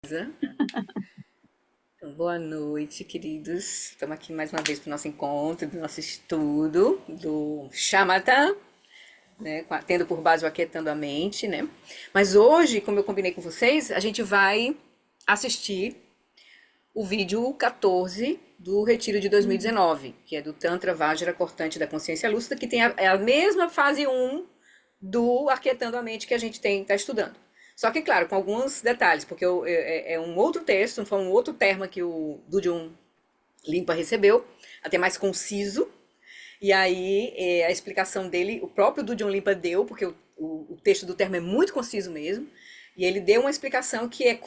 Então, boa noite, queridos. Estamos aqui mais uma vez para o nosso encontro, do nosso estudo do Shamatha, né, tendo por base o Aquietando a Mente, né? Mas hoje, como eu combinei com vocês, a gente vai assistir o vídeo 14 do Retiro de 2019, que é do Tantra Vajra Cortante da Consciência Lúcida, que tem a mesma fase um do Aquietando a Mente que a gente está estudando. Só que, claro, com alguns detalhes, porque é um outro texto, foi um outro termo que o Dudjom Limpa recebeu, até mais conciso. E aí, a explicação dele, o próprio Dudjom Limpa deu, porque o texto do termo é muito conciso mesmo, e ele deu uma explicação que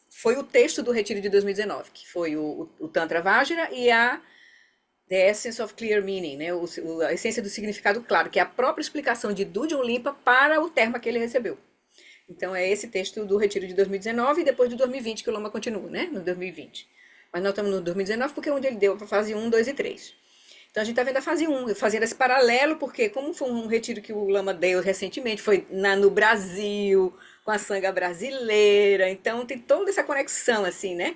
foi o texto do Retiro de 2019, que foi o Tantra Vajra e a The Essence of Clear Meaning, né? A essência do significado claro, que é a própria explicação de Dudjom Limpa para o termo que ele recebeu. Então é esse texto do Retiro de 2019 e depois de 2020 que o Lama continua, né? No 2020. Mas nós estamos no 2019 porque é onde ele deu para fase 1, 2 e 3. Então a gente está vendo a fase 1, fazendo esse paralelo, porque como foi um retiro que o Lama deu recentemente, foi no Brasil, com a sanga brasileira, então tem toda essa conexão, assim, né?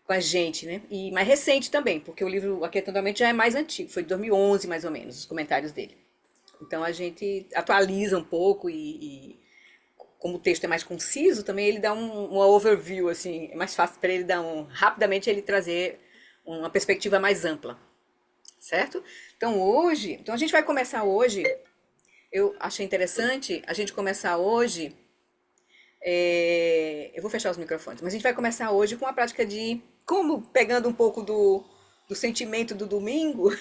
Com a gente, né? E mais recente também, porque o livro Aquietando a Mente já é mais antigo, foi de 2011 mais ou menos, os comentários dele. Então a gente atualiza um pouco e como o texto é mais conciso, também ele dá uma overview, assim, é mais fácil para ele dar rapidamente ele trazer uma perspectiva mais ampla, certo? Então a gente vai começar hoje, eu achei interessante a gente começar hoje, eu vou fechar os microfones, mas a gente vai começar hoje com a prática de, como pegando um pouco do sentimento do domingo,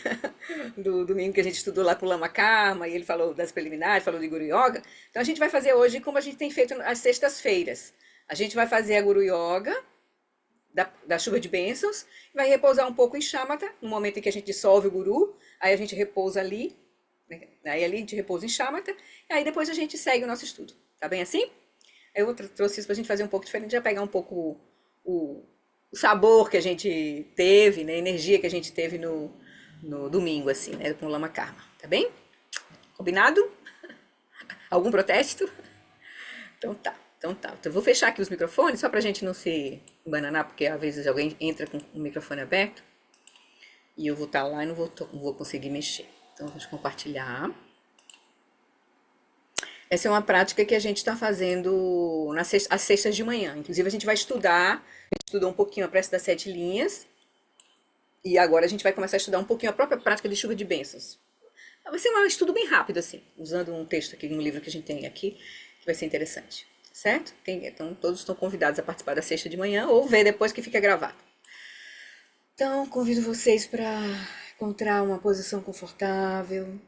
do domingo que a gente estudou lá com o Lama Karma, e ele falou das preliminares, falou de Guru Yoga. Então a gente vai fazer hoje como a gente tem feito às sextas-feiras. A gente vai fazer a Guru Yoga da chuva de bênçãos, vai repousar um pouco em Shamatha, no momento em que a gente dissolve o Guru, aí a gente repousa ali, né? Aí ali a gente repousa em Shamatha, e aí depois a gente segue o nosso estudo. Tá bem assim? Eu trouxe isso pra gente fazer um pouco diferente, já pegar um pouco o sabor que a gente teve, né? A energia que a gente teve no domingo, assim, né? Com o Lama Karma. Tá bem? Combinado? Algum protesto? Então tá. Então tá. Então eu vou fechar aqui os microfones, só pra gente não se embananar, porque às vezes alguém entra com o microfone aberto e eu vou estar lá e não vou conseguir mexer. Então vamos compartilhar. Essa é uma prática que a gente está fazendo às sextas de manhã. Inclusive, a gente vai estudar, a gente estudou um pouquinho a prece das 7 linhas, e agora a gente vai começar a estudar um pouquinho a própria prática de chuva de bênçãos. Vai ser um estudo bem rápido, assim, usando um texto aqui, um livro que a gente tem aqui, que vai ser interessante, certo? Então, todos estão convidados a participar da sexta de manhã ou ver depois que fica gravado. Então, convido vocês para encontrar uma posição confortável.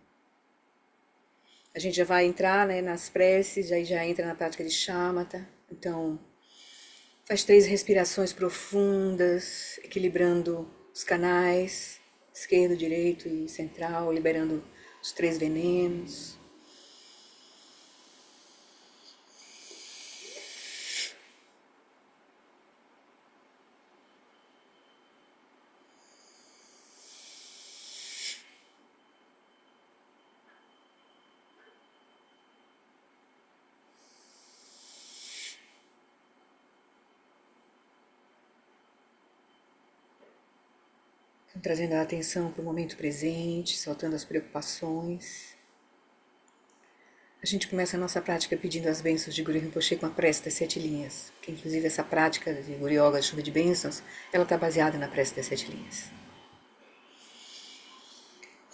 A gente já vai entrar, né, nas preces, aí já entra na prática de Shamatha. Então, faz 3 respirações profundas, equilibrando os canais, esquerdo, direito e central, liberando os 3 venenos. Trazendo a atenção para o momento presente, soltando as preocupações. A gente começa a nossa prática pedindo as bênçãos de Guru Rinpoche com a prece das 7 linhas. Que inclusive essa prática de Guru Yoga, chuva de bênçãos, ela está baseada na prece das 7 linhas.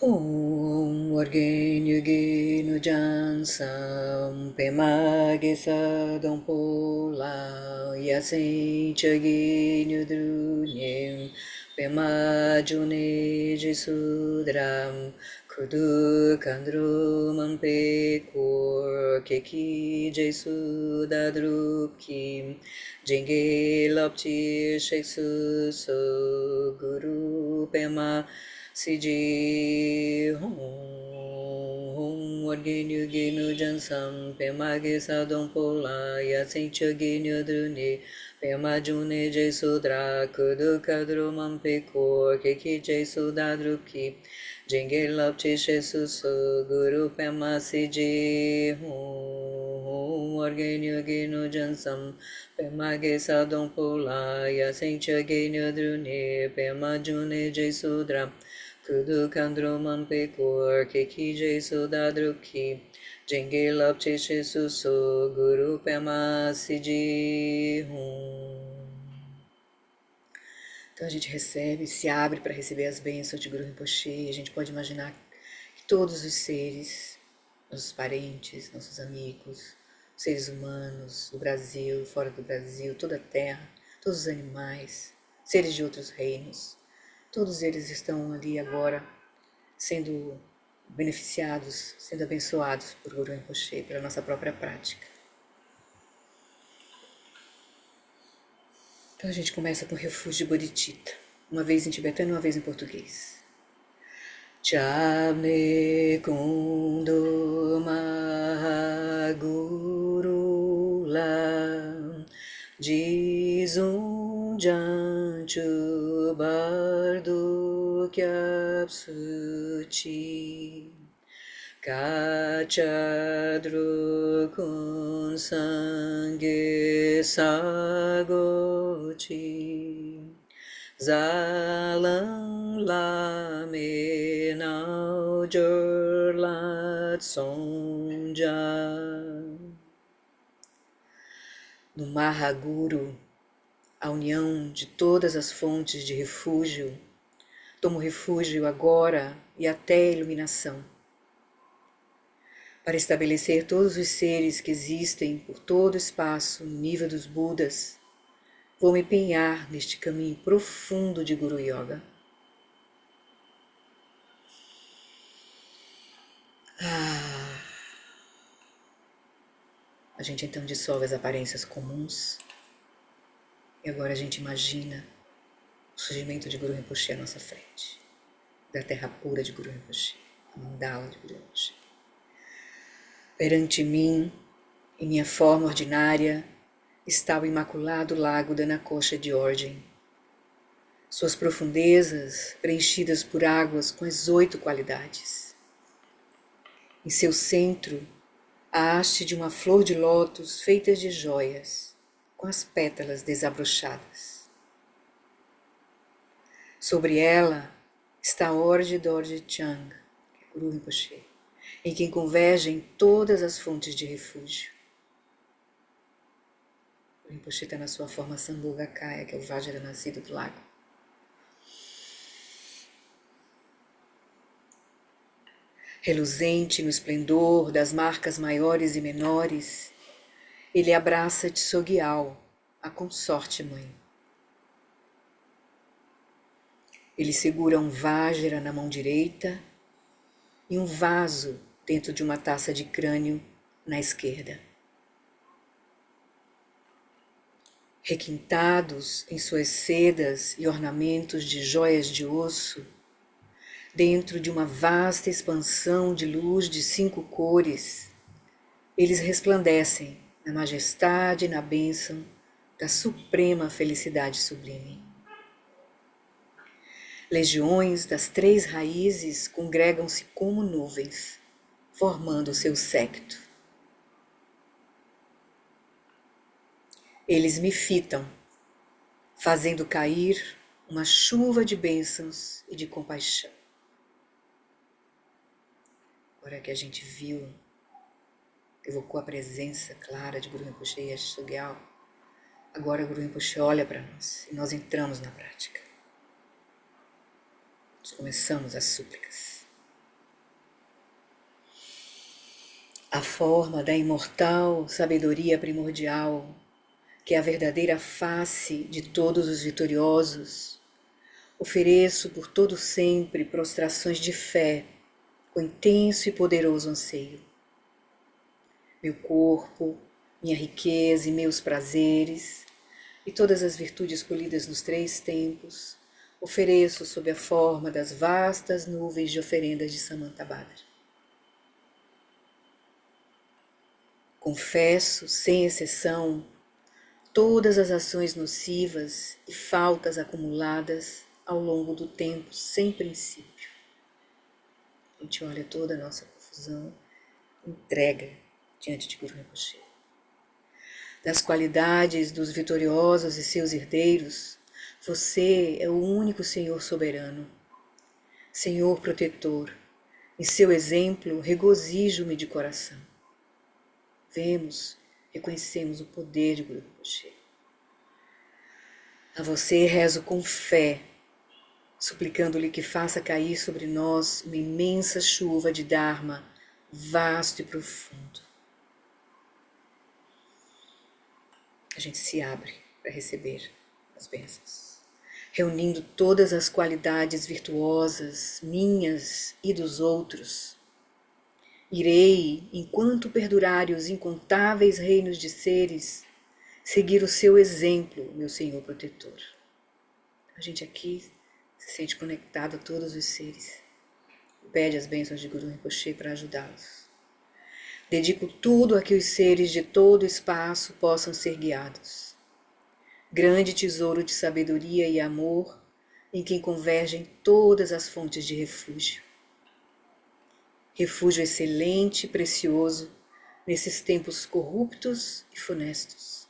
Om Orgenyu Genu Jansam Pemage Sadam Pola Yasen Chagenyu Drunyem Pema June Jesudram Kudu Kandru Mampe Kur Keki Jesuda Drupkim Jenge Lopti Sheksu So Guru Pema Siji Hum Orgenyu Genu Jansam Pemage Sadam Pola Yasen Chagenyu Drune Pema June Jesudra Kudu Kadru Mampeko Keki Jesuda Drupki Jenge Lopti Shesu So Guru Pema Siji Hum Morgenyo Geno Jansam, Pemage Sadon Polaya, Sentia Genyo Drune, Pema June Jesudra, Kudu Kandroman Pekor, Keki Jesudadruki, Jenge Lapche Suso, Guru Pema Siji Hum. Então a gente recebe, se abre para receber as bênçãos de Guru Rinpoche, e a gente pode imaginar que todos os seres, nossos parentes, nossos amigos, seres humanos do Brasil, fora do Brasil, toda a terra, todos os animais, seres de outros reinos, todos eles estão ali agora sendo beneficiados, sendo abençoados por Guru Rinpoche, pela nossa própria prática. Então a gente começa com o refúgio de Bodhicitta, uma vez em tibetano e uma vez em português. Chabne Kundo Mahaguru Lam Jizun Janchu Bardu Kyapsuchi Kachadru Kun Sange Sagochi Zalang Lame Nau Jorlat Sonja. No Mahaguru, a união de todas as fontes de refúgio, tomo refúgio agora e até a iluminação, para estabelecer todos os seres que existem por todo o espaço no nível dos Budas. Vou me empenhar neste caminho profundo de Guru Yoga. A gente então dissolve as aparências comuns e agora a gente imagina o surgimento de Guru Rinpoche à nossa frente, da terra pura de Guru Rinpoche, a mandala de Guru Rinpoche. Perante mim, em minha forma ordinária, está o imaculado lago da Nacocha de Ordem. Suas profundezas preenchidas por águas com as 8 qualidades. Em seu centro, a haste de uma flor de lótus feita de joias, com as pétalas desabrochadas. Sobre ela está a Orde Dorje Chang, que é Guru Rinpoche, em quem convergem todas as fontes de refúgio. O Rinpoche está na sua forma Sambhogakaya, que é o Vajra nascido do lago. Reluzente no esplendor das marcas maiores e menores, ele abraça Tsogyal, a consorte mãe. Ele segura um Vajra na mão direita e um vaso dentro de uma taça de crânio na esquerda. Requintados em suas sedas e ornamentos de joias de osso, dentro de uma vasta expansão de luz de 5 cores, eles resplandecem na majestade e na bênção da suprema felicidade sublime. Legiões das 3 raízes congregam-se como nuvens, formando o seu séquito. Eles me fitam, fazendo cair uma chuva de bênçãos e de compaixão. Agora que a gente viu, evocou a presença clara de Guru Rinpoche e Tsogyal, agora Guru Rinpoche olha para nós e nós entramos na prática. Nós começamos as súplicas. A forma da imortal sabedoria primordial, que é a verdadeira face de todos os vitoriosos, ofereço por todo sempre prostrações de fé, com intenso e poderoso anseio. Meu corpo, minha riqueza e meus prazeres, e todas as virtudes colhidas nos 3 tempos, ofereço sob a forma das vastas nuvens de oferendas de Samantabhadra. Confesso, sem exceção, todas as ações nocivas e faltas acumuladas ao longo do tempo sem princípio. A gente olha toda a nossa confusão, entrega diante de Guru Rinpoche. das qualidades dos vitoriosos e seus herdeiros, você é o único Senhor soberano, Senhor protetor. Em seu exemplo, regozijo-me de coração. Vemos, reconhecemos o poder de Guru Rinpoche. A você rezo com fé, suplicando-lhe que faça cair sobre nós uma imensa chuva de Dharma, vasto e profundo. A gente se abre para receber as bênçãos, reunindo todas as qualidades virtuosas, minhas e dos outros. Irei, enquanto perdurarem os incontáveis reinos de seres, seguir o seu exemplo, meu Senhor protetor. A gente aqui se sente conectado a todos os seres. Pede as bênçãos de Guru Rinpoche para ajudá-los. Dedico tudo a que os seres de todo o espaço possam ser guiados. Grande tesouro de sabedoria e amor, em quem convergem todas as fontes de refúgio. Refúgio excelente e precioso nesses tempos corruptos e funestos.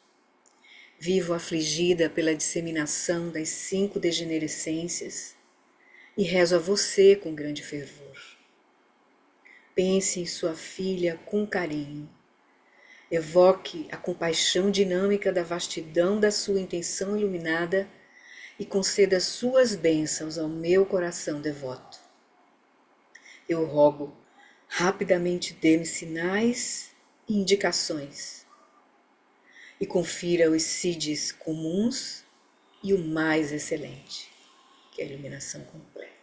Vivo afligida pela disseminação das 5 degenerescências e rezo a você com grande fervor. Pense em sua filha com carinho. Evoque a compaixão dinâmica da vastidão da sua intenção iluminada e conceda suas bênçãos ao meu coração devoto. Eu rogo, rapidamente dê-me sinais e indicações e confira os siddhis comuns e o mais excelente, que é a iluminação completa.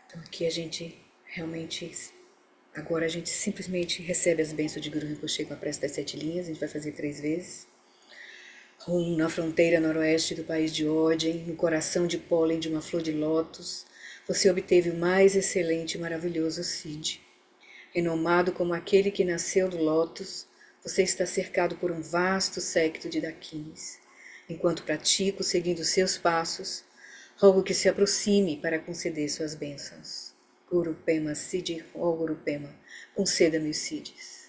Então aqui a gente realmente, agora a gente simplesmente recebe as bênçãos de Guru Rinpoche com a prece das 7 linhas, a gente vai fazer 3 vezes. Na fronteira noroeste do país de Odin, no coração de pólen de uma flor de lótus, você obteve o mais excelente e maravilhoso Siddhi. Renomado como aquele que nasceu do lótus, você está cercado por um vasto séquito de Dakinis. Enquanto pratico, seguindo seus passos, rogo que se aproxime para conceder suas bênçãos. Guru Pema Siddhi, ó Guru Pema, conceda-me os Siddhis.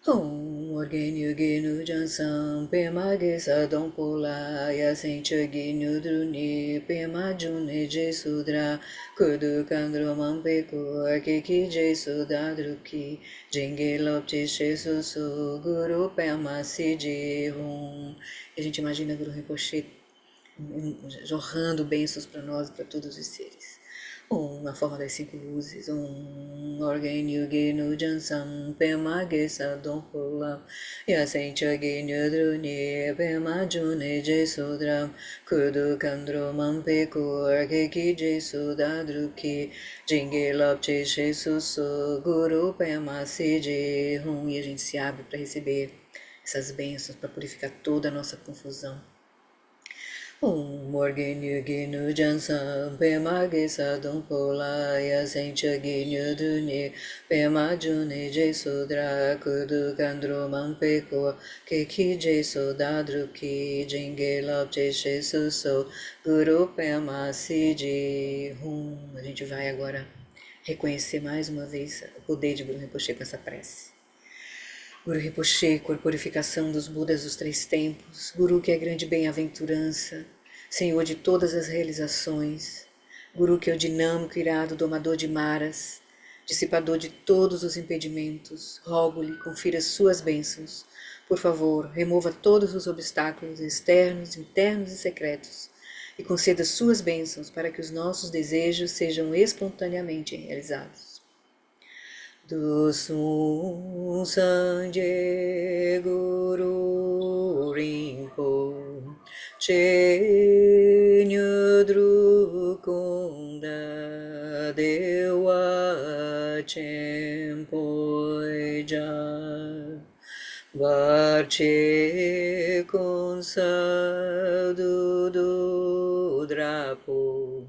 Om Orgenu Genu Jansam Pema Gesa Dom Pola Yasen Genu Druni Pema June Jesudra Kudu Kandro Mampeku Arkeki Jesudra Druki Jengelopti Shesusu Guru Pema Siddhi Hum. E a gente imagina Guru Rinpoche jorrando bênçãos para nós e para todos os seres. Na forma das 5 luzes. Orgenu Genu Jansam Pema Gesa Dom Pola Yasen Genu Druni Pema June Jesudra Kudu Kandro Mampeku Arkeki Jesudra Druki Jengelopti Shesusu Guru Pema Siddhi Hum. E a gente se abre para receber essas bênçãos, para purificar toda a nossa confusão. Om Orgenu Genu Jansam Pema Gesa Dom Pola Yasen Genu Druni Pema June Jesudra Kudu Kandro Mampeku Keki Jesudra Druki Jengelopti Shesusu Guru Pema Siddhi Hum. A gente vai agora reconhecer mais uma vez o poder de Guru Rinpoche com essa prece. Guru Rinpoche, corporificação dos Budas dos 3 tempos, Guru que é grande bem-aventurança, Senhor de todas as realizações, Guru que é o dinâmico irado domador de maras, dissipador de todos os impedimentos, rogo-lhe, confira suas bênçãos. Por favor, remova todos os obstáculos externos, internos e secretos e conceda suas bênçãos para que os nossos desejos sejam espontaneamente realizados. Dosum Sanje Guru Rinpoche Nyudru Kunda Dewa Chempoja Varche Consadu Drapo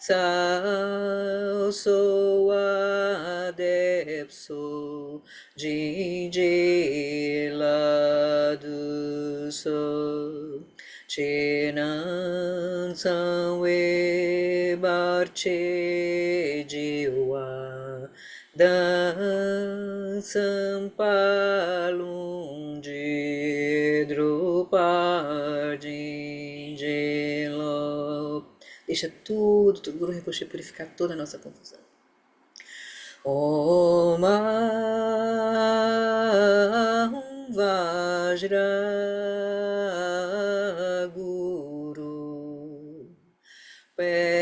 Sao soa depso jinji ladu so chenan sanwe barche jiwa dansam Deixa tudo, Guru Rinpoche purificar toda a nossa confusão. Om Vajra Guru Pema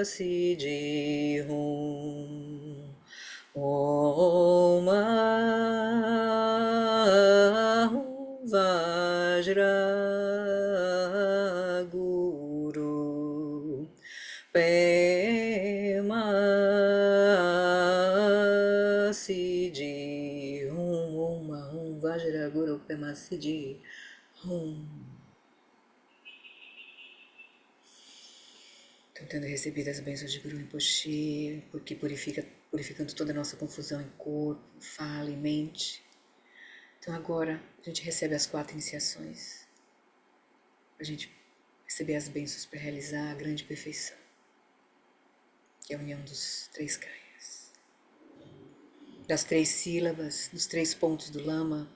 Siddhi Hum Om Vajra Guru Pema Siddhi Hum Om Vajra Guru Pema Siddhi Hum. Tentando receber as bênçãos de Guru Rinpoche, porque purificando toda a nossa confusão em corpo, fala e mente. Então agora a gente recebe as 4 iniciações, a gente receber as bênçãos para realizar a grande perfeição, que é a união dos 3 kayas. Das 3 sílabas, dos 3 pontos do lama,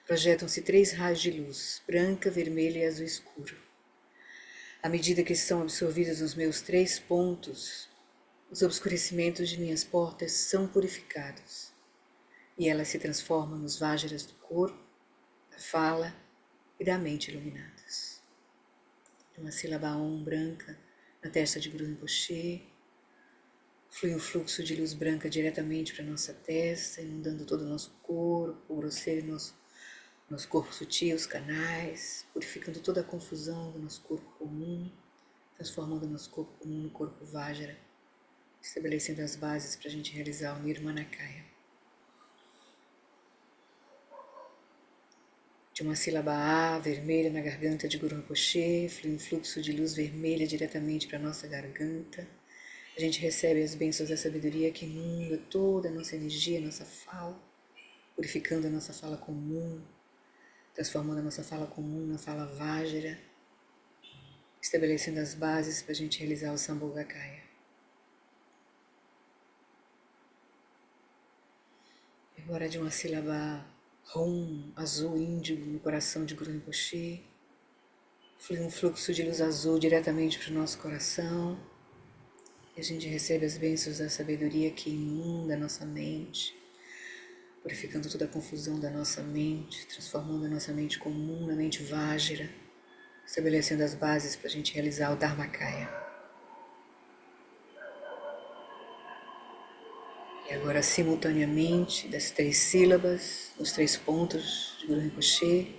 projetam-se 3 raios de luz, branca, vermelha e azul escuro. À medida que são absorvidos nos meus 3 pontos, os obscurecimentos de minhas portas são purificados e elas se transformam nos Vajras do corpo, da fala e da mente iluminadas. Uma sílaba Om branca na testa de Guru Rinpoche, flui um fluxo de luz branca diretamente para a nossa testa, inundando todo o nosso corpo, o grosseiro e nosso corpo sutil, os canais, purificando toda a confusão do nosso corpo comum, transformando o nosso corpo comum no corpo Vajra, estabelecendo as bases para a gente realizar o Nirmanakaya. De uma sílaba A, vermelha na garganta de Guru Rinpoche, flui um fluxo de luz vermelha diretamente para a nossa garganta. A gente recebe as bênçãos da sabedoria que inunda toda a nossa energia, a nossa fala, purificando a nossa fala comum, transformando a nossa fala comum na fala Vajra, estabelecendo as bases para a gente realizar o Sambhogakaya. Agora de uma sílaba Hum, azul índigo no coração de Guru Rinpoche, flui um fluxo de luz azul diretamente para o nosso coração e a gente recebe as bênçãos da sabedoria que inunda a nossa mente, purificando toda a confusão da nossa mente, transformando a nossa mente comum na mente Vajra, estabelecendo as bases para a gente realizar o Dharmakaya. E agora, simultaneamente, das 3 sílabas, nos 3 pontos de Guru Rinpoche,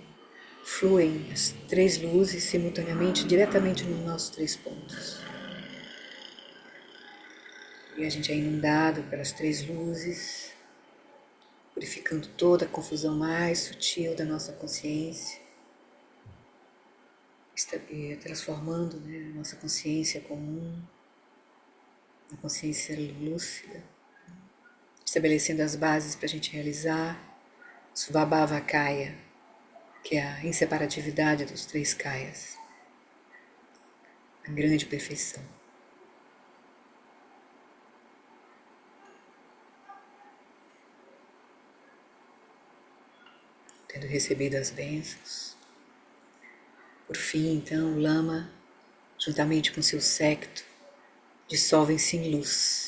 fluem as 3 luzes simultaneamente, diretamente nos nossos 3 pontos. E a gente é inundado pelas 3 luzes, purificando toda a confusão mais sutil da nossa consciência, transformando a nossa consciência comum, na consciência lúcida, estabelecendo as bases para a gente realizar Svabhavakaya, que é a inseparatividade dos 3 kayas, a grande perfeição. Tendo recebido as bênçãos, por fim, então, o lama, juntamente com seu séquito, dissolvem-se em luz.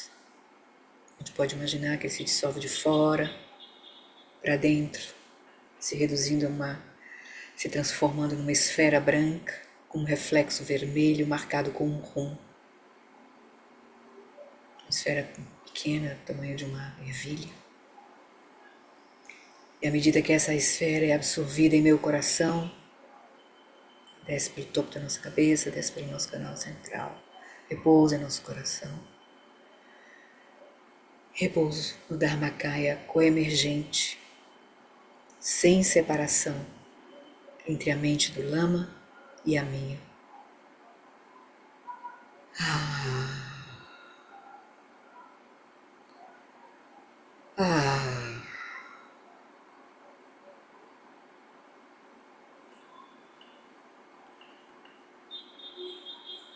A gente pode imaginar que ele se dissolve de fora para dentro, se transformando numa esfera branca com um reflexo vermelho marcado com um rum. Uma esfera pequena, do tamanho de uma ervilha. E à medida que essa esfera é absorvida em meu coração, desce pelo topo da nossa cabeça, desce pelo nosso canal central, repousa em nosso coração. Repouso no Dharmakaya coemergente, sem separação entre a mente do lama e a minha.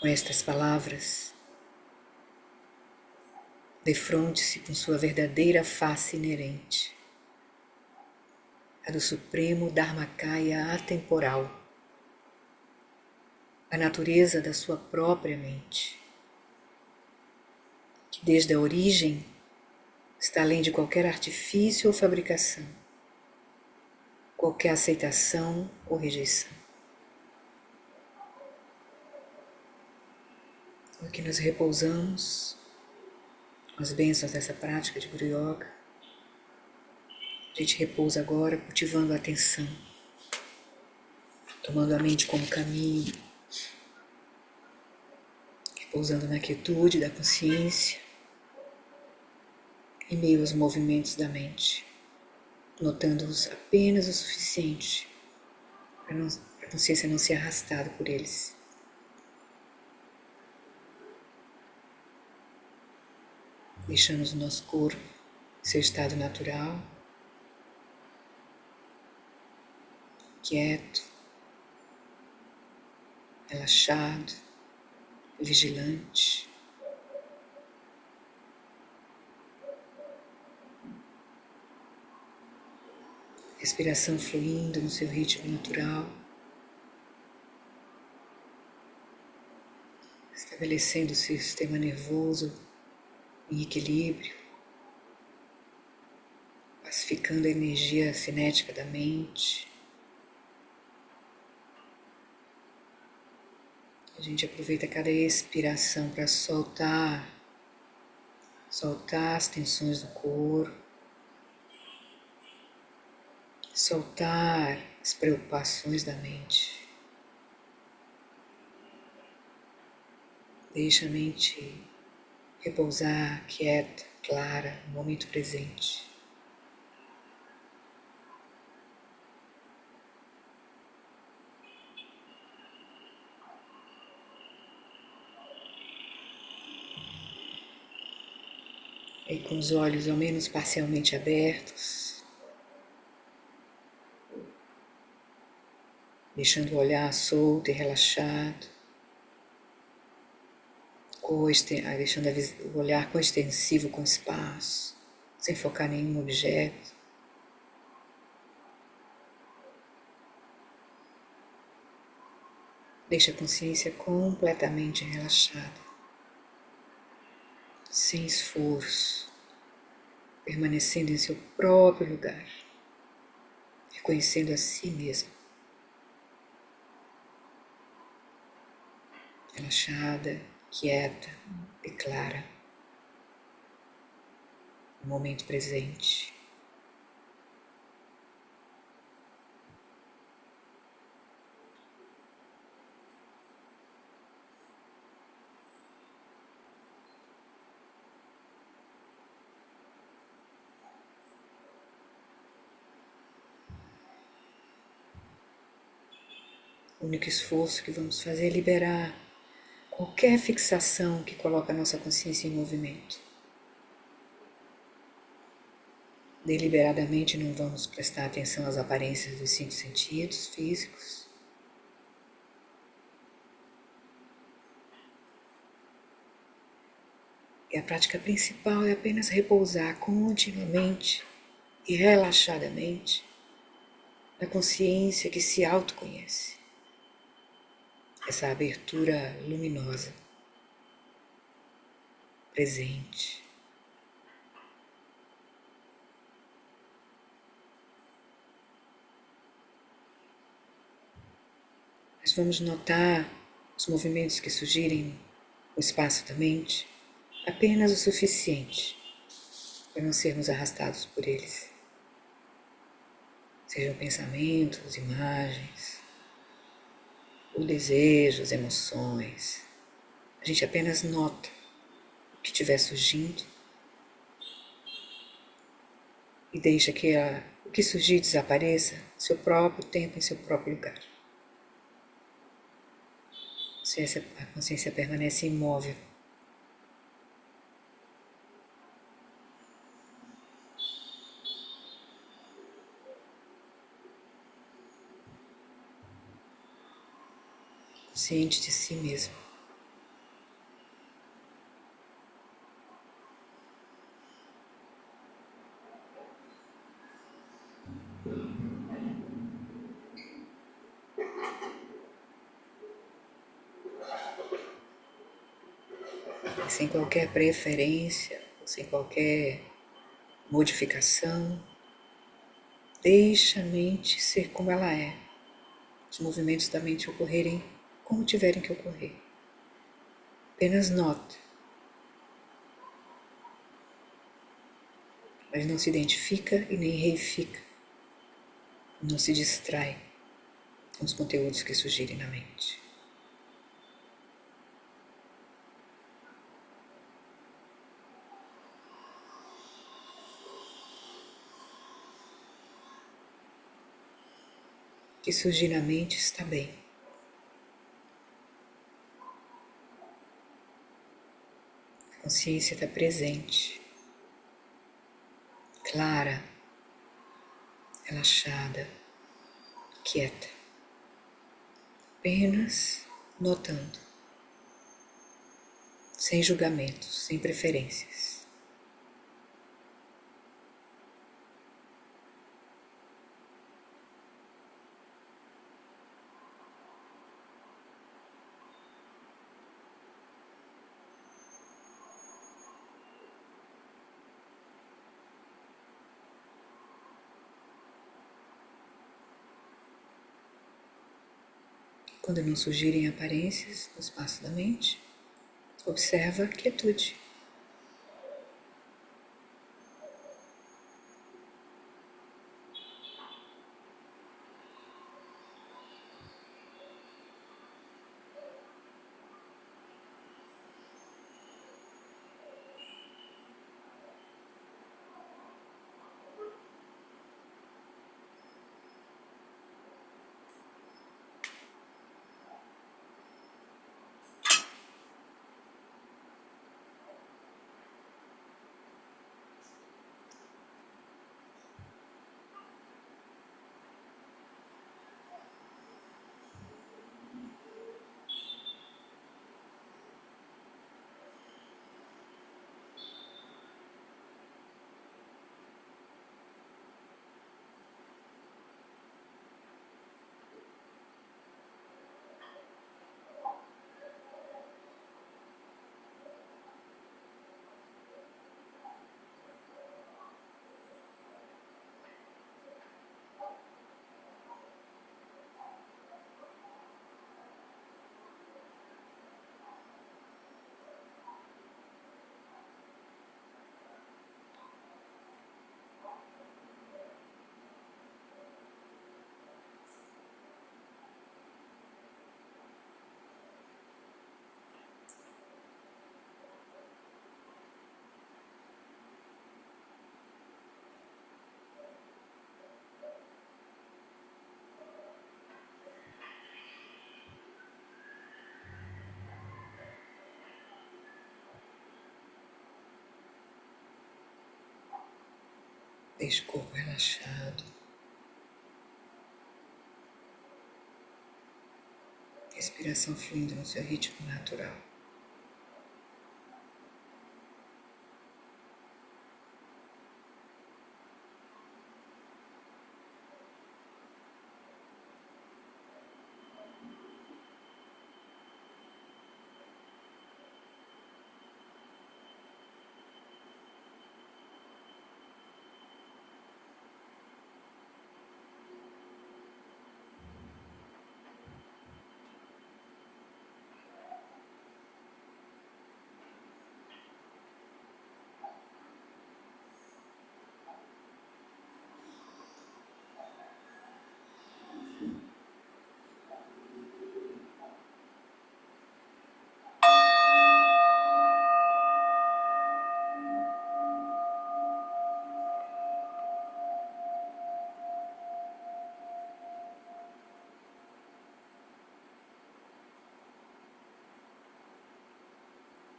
Com estas palavras, defronte-se com sua verdadeira face inerente, a do Supremo Dharmakaya atemporal, a natureza da sua própria mente, que desde a origem está além de qualquer artifício ou fabricação, qualquer aceitação ou rejeição. O que nos repousamos com as bênçãos dessa prática de Guru Yoga, a gente repousa agora cultivando a atenção, tomando a mente como caminho, repousando na quietude da consciência, em meio aos movimentos da mente, notando-os apenas o suficiente para a consciência não ser arrastada por eles. Deixamos o nosso corpo em seu estado natural, quieto, relaxado, vigilante. Respiração fluindo no seu ritmo natural, estabelecendo o seu sistema nervoso em equilíbrio, pacificando a energia cinética da mente. A gente aproveita cada expiração para soltar as tensões do corpo, soltar as preocupações da mente. Deixa a mente repousar, quieta, clara, no momento presente. E com os olhos ao menos parcialmente abertos, deixando o olhar solto e relaxado, deixando o olhar coextensivo com o espaço, sem focar em nenhum objeto. Deixa a consciência completamente relaxada, sem esforço, permanecendo em seu próprio lugar, reconhecendo a si mesmo, relaxada, quieta e clara, no momento presente. O único esforço que vamos fazer é liberar qualquer fixação que coloca a nossa consciência em movimento. Deliberadamente não vamos prestar atenção às aparências dos 5 sentidos físicos. E a prática principal é apenas repousar continuamente e relaxadamente na consciência que se autoconhece. Essa abertura luminosa, presente. Mas vamos notar os movimentos que surgirem no espaço da mente, apenas o suficiente para não sermos arrastados por eles. Sejam pensamentos, imagens, ou desejos, emoções. A gente apenas nota o que estiver surgindo e deixa que o que surgir desapareça em seu próprio tempo, em seu próprio lugar. A consciência permanece imóvel. Consciente de si mesmo. sem qualquer preferência, sem qualquer modificação. Deixa a mente ser como ela é, os movimentos da mente ocorrerem como tiverem que ocorrer. Apenas nota, mas não se identifica e nem reifica, não se distrai com os conteúdos que surgirem na mente. O que surgir na mente está bem. A consciência está presente, clara, relaxada, quieta, apenas notando, sem julgamentos, sem preferências. Quando não surgirem aparências no espaço da mente, observa a quietude. Deixe o corpo relaxado. Respiração fluindo no seu ritmo natural.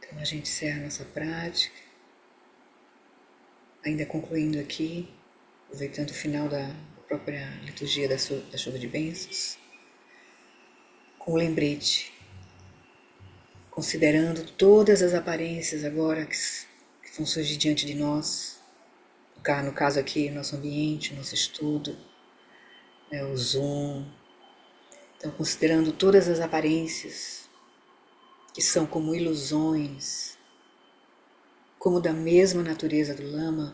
Então a gente encerra nossa prática, ainda concluindo aqui, aproveitando o final da própria liturgia da chuva de bênçãos, com o lembrete, considerando todas as aparências agora que vão surgir diante de nós, no caso aqui, nosso ambiente, nosso estudo, o Zoom. Então, considerando todas as aparências que são como ilusões, como da mesma natureza do lama,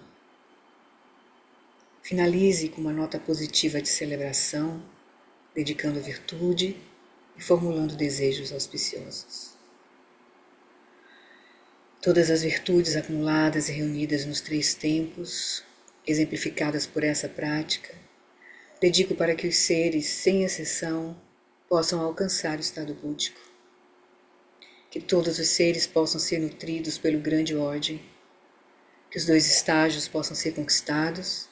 finalize com uma nota positiva de celebração, dedicando a virtude e formulando desejos auspiciosos. Todas as virtudes acumuladas e reunidas nos 3 tempos, exemplificadas por essa prática, dedico para que os seres, sem exceção, possam alcançar o estado búdico. Que todos os seres possam ser nutridos pelo grande ordem, que os 2 estágios possam ser conquistados,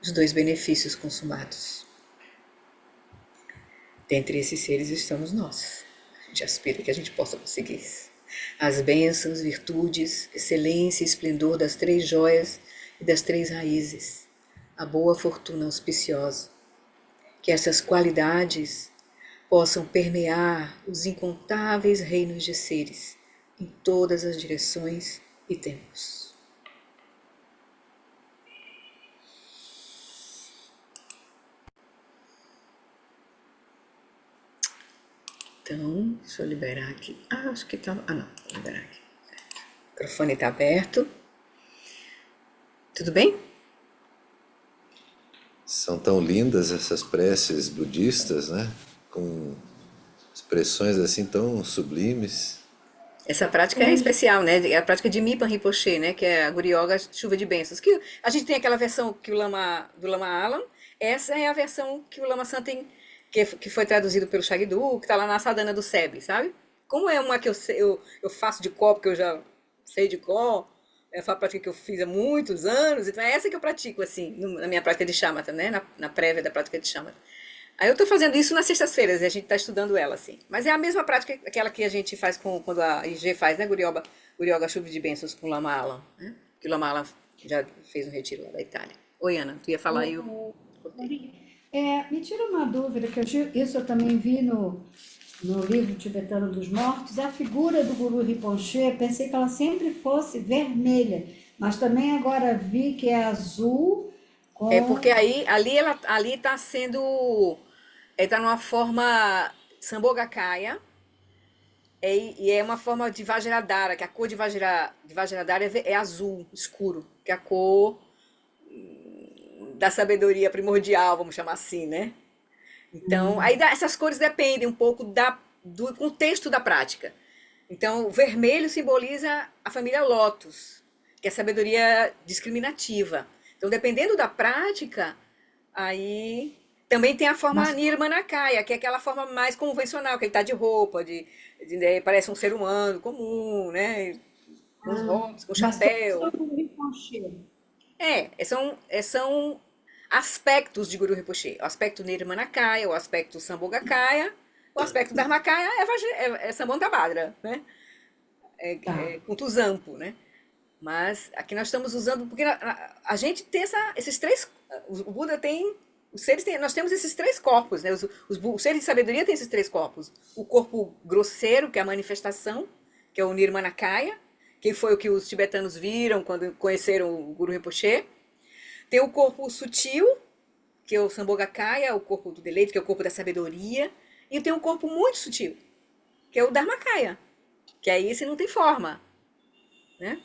os 2 benefícios consumados. Dentre esses seres estamos nós. A gente aspira que a gente possa conseguir isso. As bênçãos, virtudes, excelência e esplendor das 3 joias e das 3 raízes, a boa fortuna auspiciosa. Que essas qualidades possam permear os incontáveis reinos de seres em todas as direções e tempos. Então, deixa eu liberar aqui. Acho que estava. Não, vou liberar aqui. O microfone está aberto. Tudo bem? São tão lindas essas preces budistas, né? Com expressões assim tão sublimes. Essa prática é especial, né? É a prática de Mipan Rinpoche, né? Que é a Guri Yoga Chuva de Bênçãos. Que a gente tem aquela versão que do Lama Alam. Essa é a versão que o Lama Santen, que foi traduzido pelo Shagdu, que está lá na Sadhana do Sebe, sabe? Como é uma que eu faço de cor, porque eu já sei de cor, é uma prática que eu fiz há muitos anos, então é essa que eu pratico, assim, na minha prática de Shamatha, né? Na prévia da prática de Shamatha. Aí eu tô fazendo isso nas sextas-feiras, e a gente tá estudando ela, assim. Mas é a mesma prática, aquela que a gente faz quando a IG faz, né? Guri Yoga Chuva de Bênçãos com o Lama Alam, né? Que o Lama Alam já fez um retiro lá da Itália. Oi, Ana, tu ia falar e eu cortei. Me tira uma dúvida, que isso eu também vi no livro Tibetano dos Mortos, a figura do Guru Rinpoche, pensei que ela sempre fosse vermelha, mas também agora vi que é azul É porque com... ali tá sendo, tá numa forma Sambhogakaya, e é uma forma de Vajradhara, que a cor de Vajradhara é azul, escuro, que é a cor da sabedoria primordial, vamos chamar assim, né? Então, essas cores dependem um pouco do contexto da prática. Então, o vermelho simboliza a família Lotus, que é a sabedoria discriminativa. Então, dependendo da prática, aí também tem a forma Mas, Nirmanakaya, que é aquela forma mais convencional, que ele está de roupa, né, parece um ser humano comum, né? Com os rótulos, com mas todos são chapéu. Guru Rinpoche. São aspectos de Guru Rinpoche. O aspecto Nirmanakaya, o aspecto Sambhogakaya, o aspecto Dharmakaya é Sambantabhadra, né? Tá. É Kuntuzampo, né? Mas aqui nós estamos usando, porque a gente tem esses 3, o Buda tem, nós temos esses 3 corpos, né? Os seres de sabedoria têm esses 3 corpos. O corpo grosseiro, que é a manifestação, que é o Nirmanakaya, que foi o que os tibetanos viram quando conheceram o Guru Rinpoche. Tem o corpo sutil, que é o Sambhogakaya, o corpo do deleite, que é o corpo da sabedoria. E tem um corpo muito sutil, que é o Dharmakaya, que aí você não tem forma, né?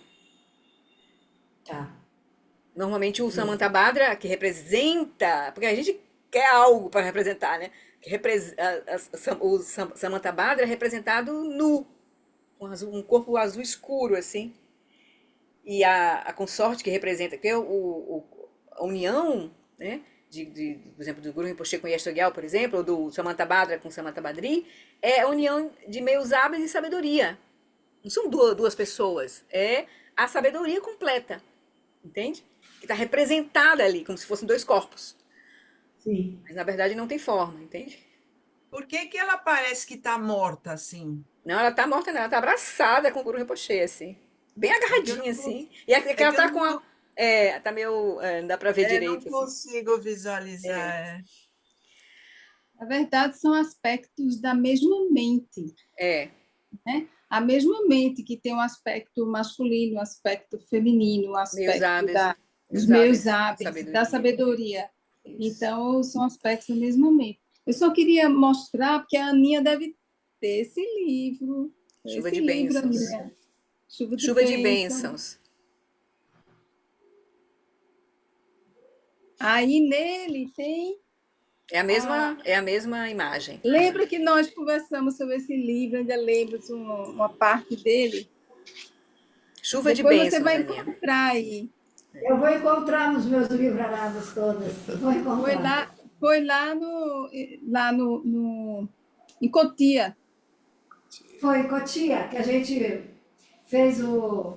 Tá. Normalmente o Samantabhadra, que representa, porque a gente quer algo para representar, né? O Samantabhadra é representado nu, com um corpo azul escuro, assim. E a consorte que representa, que é a união, né? Por exemplo, do Guru Rinpoche com Yestogya, por exemplo, ou do Samantabhadra com Samantabhadri, é a união de meios hábeis e sabedoria. Não são duas pessoas, é a sabedoria completa, entende? Que está representada ali, como se fossem 2 corpos. Sim. Mas na verdade não tem forma, entende? Por que que ela parece que tá morta assim? Não, ela tá morta, não, ela tá abraçada com o Guru Rinpoche, assim. Bem É que eu não, agarradinha, assim. E é que é ela que eu tá não, com a. É, tá meio. Não dá pra ver não direito, assim. consigo visualizar. Na verdade, são aspectos da mesma mente, É, né? A mesma mente que tem um aspecto masculino, um aspecto feminino, um meios aspecto hábeis, dos meios meios hábeis, hábeis, da sabedoria. sabedoria. Isso. Então, são aspectos da mesma mente. Eu só queria mostrar, porque a Aninha deve ter Chuva esse de livro, bênçãos. Aninha. Chuva de Chuva de Bênção. bênçãos. Aí nele tem. É a mesma imagem. Lembra que nós conversamos sobre esse livro, ainda lembro de uma parte dele? Chuva de Depois você bênçãos, vai Aninha. encontrar aí. Eu vou encontrar nos meus livrarários todos. Vou encontrar. Foi em Cotia. Foi Cotia que a gente fez Uma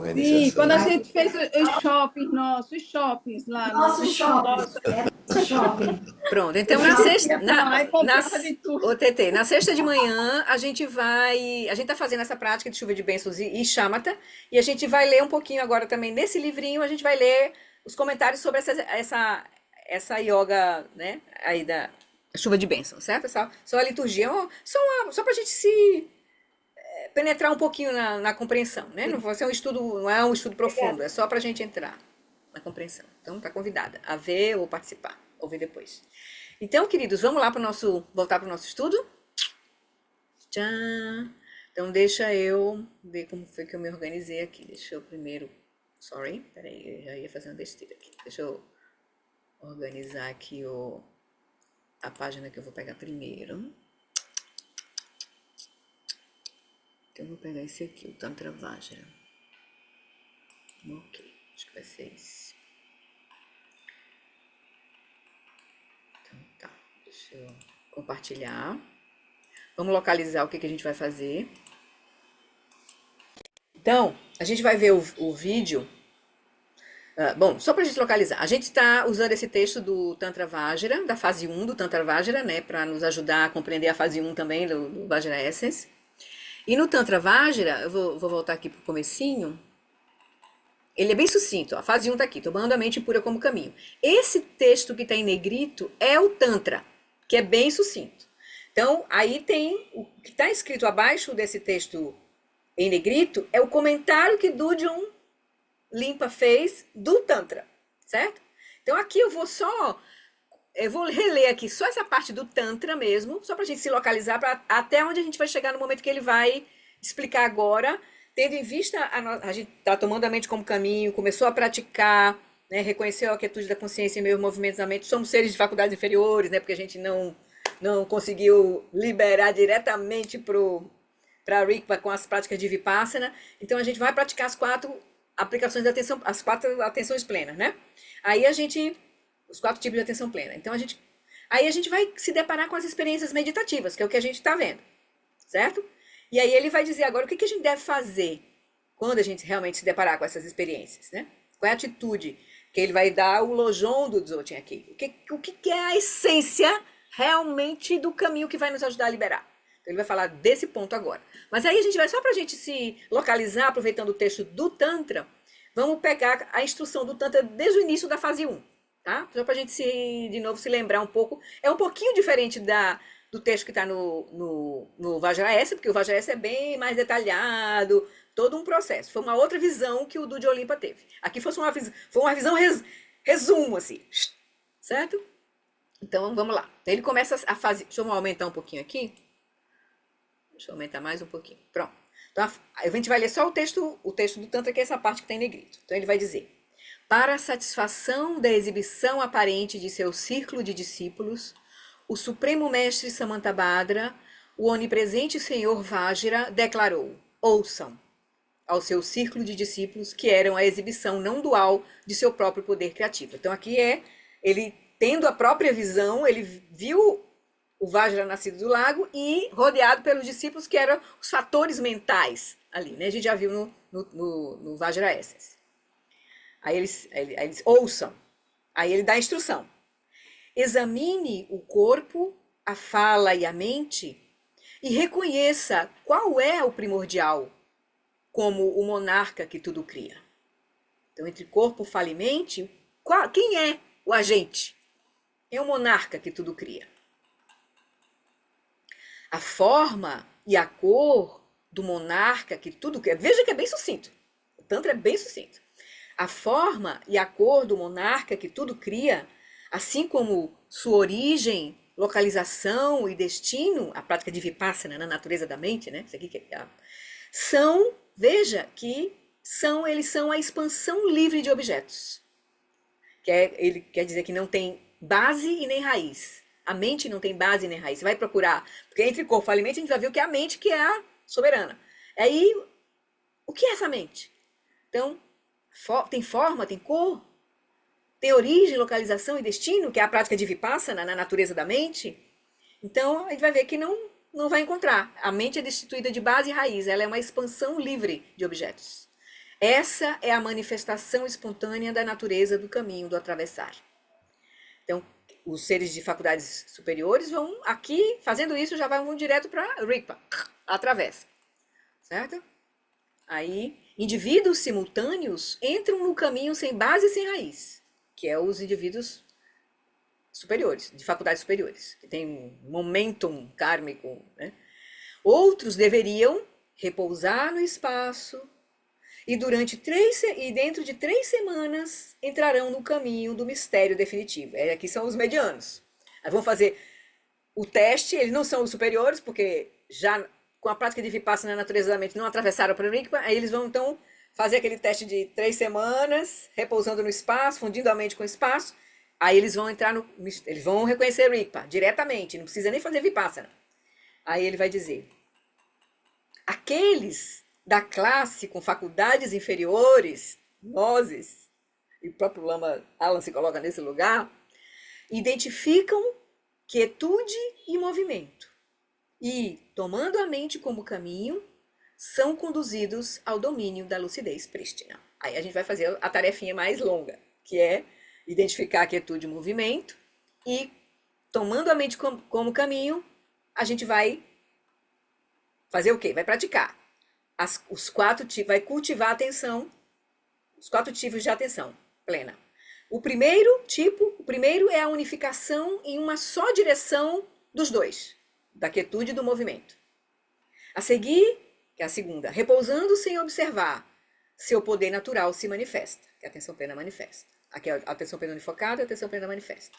Sim, iniciação. quando a gente fez os shoppings lá. nosso shopping. É nosso shopping. Pronto, então Eu na já sexta, ia pra lá e comprava de tudo. Ô, TT, na sexta de manhã a gente tá fazendo essa prática de chuva de bênçãos e Shamatha, e a gente vai ler um pouquinho agora também nesse livrinho, a gente vai ler os comentários sobre essa yoga, né, aí da chuva de bênçãos, certo? Só a liturgia, só pra gente se penetrar um pouquinho na compreensão, né? Não vai ser não é um estudo profundo, é só pra gente entrar na compreensão. Então tá convidada a ver ou participar, ou ver depois. Então, queridos, vamos lá voltar para o nosso estudo? Tchan! Então, deixa eu ver como foi que eu me organizei aqui. Deixa eu primeiro... peraí, eu já ia fazer uma besteira aqui. Deixa eu organizar aqui a página que eu vou pegar primeiro. Então, eu vou pegar esse aqui, o Tantra Vajra. Ok, acho que vai ser esse. Então, tá. Deixa eu compartilhar. Vamos localizar o que a gente vai fazer. Então, a gente vai ver o vídeo. Bom, só para a gente localizar. A gente está usando esse texto do Tantra Vajra, da fase 1 do Tantra Vajra, né? Para nos ajudar a compreender a fase 1 também do Vajra Essence. E no Tantra Vajra, eu vou voltar aqui para o comecinho. Ele é bem sucinto, a fase 1 está aqui, tomando a mente pura como caminho. Esse texto que está em negrito é o Tantra, que é bem sucinto. Então, aí tem o que está escrito abaixo desse texto em negrito, é o comentário que Dudjom Limpa fez do Tantra, certo? Então, aqui eu vou reler aqui só essa parte do Tantra mesmo, só para a gente se localizar, até onde a gente vai chegar no momento que ele vai explicar agora. Tendo em vista, a gente está tomando a mente como caminho, começou a praticar, né, reconheceu a quietude da consciência e meus movimentos da mente. Somos seres de faculdades inferiores, né, porque a gente não conseguiu liberar diretamente para a Rigpa com as práticas de Vipassana. Então, a gente vai praticar as 4 aplicações da atenção, as 4 atenções plenas, né? Aí os 4 tipos de atenção plena. Então, aí a gente vai se deparar com as experiências meditativas, que é o que a gente está vendo, certo? E aí ele vai dizer agora o que a gente deve fazer quando a gente realmente se deparar com essas experiências, né? Qual é a atitude? Que ele vai dar o Lojon do Dzogchen aqui. O que é a essência realmente do caminho que vai nos ajudar a liberar? Então ele vai falar desse ponto agora. Mas aí a gente vai, só para a gente se localizar, aproveitando o texto do Tantra, vamos pegar a instrução do Tantra desde o início da fase 1, tá? Só para a gente de novo se lembrar um pouco. É um pouquinho diferente do texto que está no Vajrayana, porque o Vajrayana é bem mais detalhado, todo um processo. Foi uma outra visão que o Dudjom Limpa teve. Aqui foi uma visão resumo, assim, certo? Então, vamos lá. Ele começa a fazer... Deixa eu aumentar um pouquinho aqui. Deixa eu aumentar mais um pouquinho. Pronto. Então, a gente vai ler só o texto do Tantra, que é essa parte que está em negrito. Então, ele vai dizer: para a satisfação da exibição aparente de seu círculo de discípulos, o Supremo Mestre Samantabhadra, o onipresente Senhor Vajra, declarou: ouçam ao seu círculo de discípulos que eram a exibição não dual de seu próprio poder criativo. Então aqui ele tendo a própria visão, ele viu o Vajra nascido do lago e rodeado pelos discípulos que eram os fatores mentais ali, né? A gente já viu no Vajra Essence. Aí eles ouçam, aí ele dá a instrução. Examine o corpo, a fala e a mente e reconheça qual é o primordial, como o monarca que tudo cria. Então, entre corpo, fala e mente, quem é o agente? É o monarca que tudo cria. A forma e a cor do monarca que tudo cria. Veja que é bem sucinto. O Tantra é bem sucinto. A forma e a cor do monarca que tudo cria, assim como sua origem, localização e destino, a prática de Vipassana na natureza da mente, né? Isso aqui veja que eles são a expansão livre de objetos. ele quer dizer que não tem base e nem raiz. A mente não tem base e nem raiz. Você vai procurar, porque entre corpo, fala e mente, a gente vai ver o que é a mente, que é a soberana. Aí, o que é essa mente? Então, tem forma, tem cor, tem origem, localização e destino, que é a prática de Vipassana na natureza da mente. Então, a gente vai ver que não vai encontrar. A mente é destituída de base e raiz, ela é uma expansão livre de objetos. Essa é a manifestação espontânea da natureza do caminho do atravessar. Então, os seres de faculdades superiores vão aqui, fazendo isso, já vão direto para Rigpa, atravessa, certo? Aí, indivíduos simultâneos entram no caminho sem base e sem raiz, que é os indivíduos superiores, de faculdades superiores, que tem um momentum kármico, né? Outros deveriam repousar no espaço e dentro de 3 semanas entrarão no caminho do mistério definitivo. Aqui são os medianos. Aí vão fazer o teste, eles não são os superiores, porque já com a prática de Vipassana na natureza da mente não atravessaram para o Rigpa, aí eles vão então fazer aquele teste de 3 semanas, repousando no espaço, fundindo a mente com o espaço, aí eles vão eles vão reconhecer Rigpa diretamente, não precisa nem fazer Vipassana. Aí ele vai dizer, aqueles da classe com faculdades inferiores, nozes, e o próprio Lama Alan se coloca nesse lugar, identificam quietude e movimento. E, tomando a mente como caminho, são conduzidos ao domínio da lucidez prístina. Aí a gente vai fazer a tarefinha mais longa, que é identificar quietude e movimento, e, tomando a mente como caminho, a gente vai fazer o quê? Vai praticar. Os 4 tipos, vai cultivar a atenção, os 4 tipos de atenção plena. O primeiro é a unificação em uma só direção dos dois, da quietude e do movimento. A seguir, que é a segunda, repousando sem observar, seu poder natural se manifesta, que é a atenção plena manifesta. Aqui é a atenção plena unifocada e a atenção plena manifesta.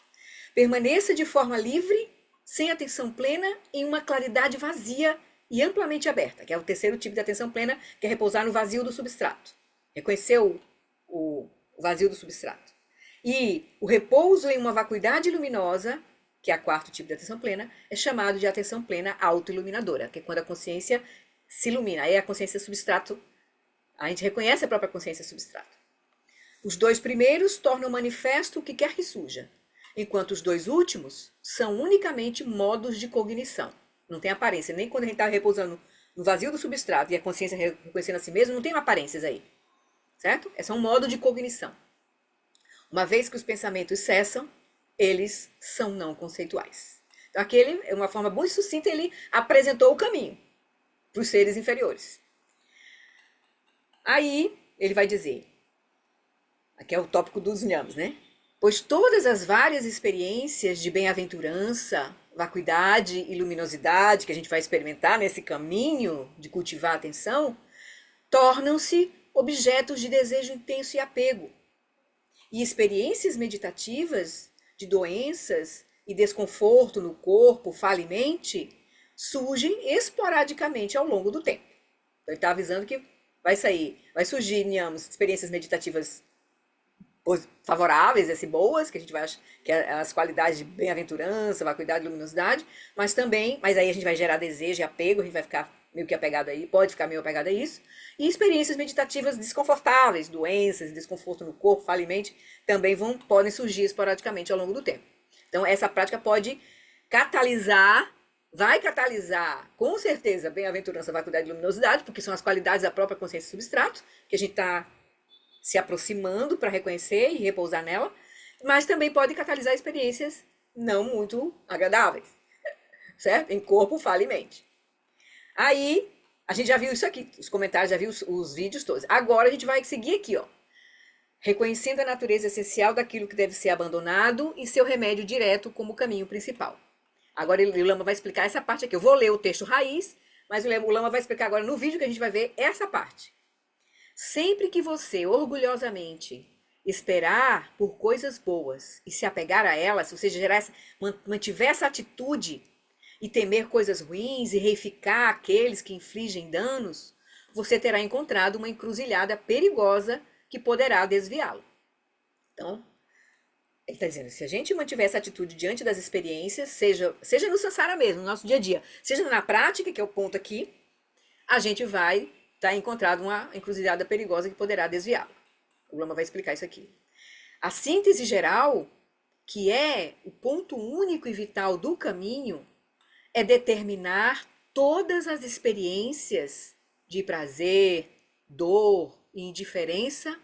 Permaneça de forma livre, sem atenção plena, em uma claridade vazia e amplamente aberta, que é o terceiro tipo de atenção plena, que é repousar no vazio do substrato. Reconhecer o vazio do substrato. E o repouso em uma vacuidade luminosa, que é o 4º tipo de atenção plena, é chamado de atenção plena autoiluminadora, que é quando a consciência se ilumina. Aí a consciência substrato, a gente reconhece a própria consciência substrato. Os 2 primeiros tornam manifesto o que quer que surja, enquanto os 2 últimos são unicamente modos de cognição. Não tem aparência, nem quando a gente está repousando no vazio do substrato e a consciência reconhecendo a si mesmo, não tem aparências aí, certo? É só um modo de cognição. Uma vez que os pensamentos cessam, eles são não conceituais. Então aqui é uma forma muito sucinta, ele apresentou o caminho para os seres inferiores. Aí ele vai dizer, aqui é o tópico dos nhams, né? Pois todas as várias experiências de bem-aventurança, vacuidade e luminosidade que a gente vai experimentar nesse caminho de cultivar a atenção, tornam-se objetos de desejo intenso e apego. E experiências meditativas de doenças e desconforto no corpo, fala e mente, surgem esporadicamente ao longo do tempo. Então, ele está avisando que vai surgir, digamos, experiências meditativas favoráveis, boas, que a gente vai achar que é as qualidades de bem-aventurança, vacuidade e luminosidade, mas aí a gente vai gerar desejo e apego, a gente vai ficar meio que apegado aí, pode ficar meio apegado a isso, e experiências meditativas desconfortáveis, doenças, desconforto no corpo, fala e mente, também podem surgir esporadicamente ao longo do tempo. Então essa prática pode vai catalisar, com certeza, bem-aventurança, vacuidade e luminosidade, porque são as qualidades da própria consciência substrato, que a gente está se aproximando para reconhecer e repousar nela, mas também pode catalisar experiências não muito agradáveis, certo? Em corpo, fala e mente. Aí, a gente já viu isso aqui, os comentários, já viu os vídeos todos. Agora a gente vai seguir aqui, ó. Reconhecendo a natureza essencial daquilo que deve ser abandonado e seu remédio direto como caminho principal. Agora o Lama vai explicar essa parte aqui. Eu vou ler o texto raiz, mas o Lama vai explicar agora no vídeo que a gente vai ver essa parte. Sempre que você orgulhosamente esperar por coisas boas e se apegar a elas, se você mantiver essa atitude e temer coisas ruins e reificar aqueles que infligem danos, você terá encontrado uma encruzilhada perigosa que poderá desviá-lo. Então, Ele está dizendo, se a gente mantiver essa atitude diante das experiências, seja no samsara mesmo, no nosso dia a dia, seja na prática, que é o ponto aqui, a gente vai estar encontrando uma encruzilhada perigosa que poderá desviá-lo. O Lama vai explicar isso aqui. A síntese geral, que é o ponto único e vital do caminho, é determinar todas as experiências de prazer, dor e indiferença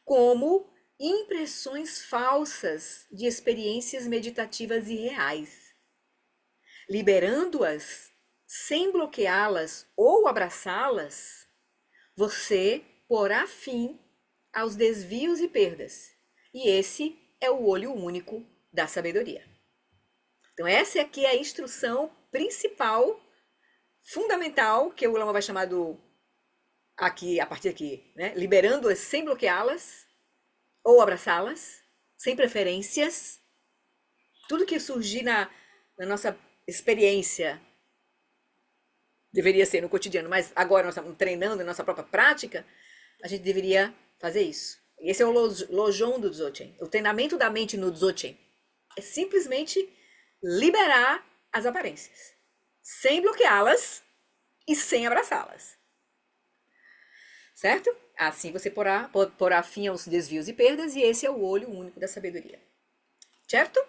como impressões falsas de experiências meditativas irreais, liberando-as sem bloqueá-las ou abraçá-las, você porá fim aos desvios e perdas. E esse é o olho único da sabedoria. Então essa aqui é a instrução principal, fundamental, que o Lama vai chamar aqui, a partir daqui, né? Liberando-as sem bloqueá-las ou abraçá-las, sem preferências. Tudo que surgir na nossa experiência deveria ser no cotidiano, mas agora nós estamos treinando na nossa própria prática, a gente deveria fazer isso. Esse é o Lojong do Dzogchen. O treinamento da mente no Dzogchen é simplesmente liberar as aparências, sem bloqueá-las e sem abraçá-las. Certo? Assim você porá fim aos desvios e perdas, e esse é o olho único da sabedoria. Certo?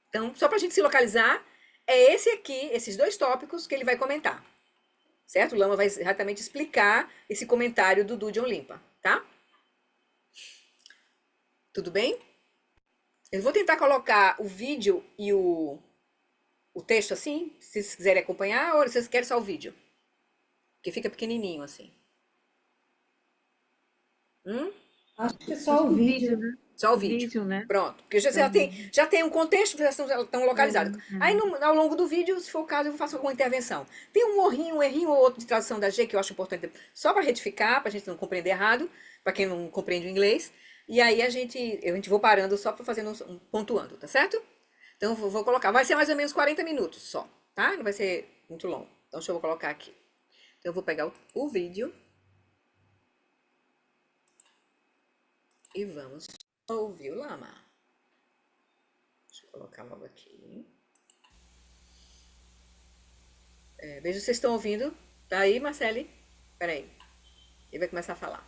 Então, só para a gente se localizar, é esse aqui, esses dois tópicos que ele vai comentar. Certo? O Lama vai exatamente explicar esse comentário do Dudjom Limpa, tá? Tudo bem? Eu vou tentar colocar o vídeo e o texto assim, se vocês quiserem acompanhar, ou vocês querem só o vídeo? Que fica pequenininho assim. Acho que é só o vídeo. né? Só o vídeo. Né? Pronto. Porque já tem um contexto, vocês estão localizados. Aí, ao longo do vídeo, se for o caso, eu faço alguma intervenção. Tem um errinho ou outro de tradução da G que eu acho importante, só para retificar, para a gente não compreender errado, para quem não compreende o inglês. E aí a gente vou parando só para fazer pontuando, tá certo? Então, eu vou colocar. Vai ser mais ou menos 40 minutos só, tá? Não vai ser muito longo. Então, deixa eu colocar aqui. Então, eu vou pegar o vídeo. E vamos ouvir o Lama. Deixa eu colocar logo aqui. Veja se vocês estão ouvindo. Tá aí, Marcele? Peraí. Ele vai começar a falar.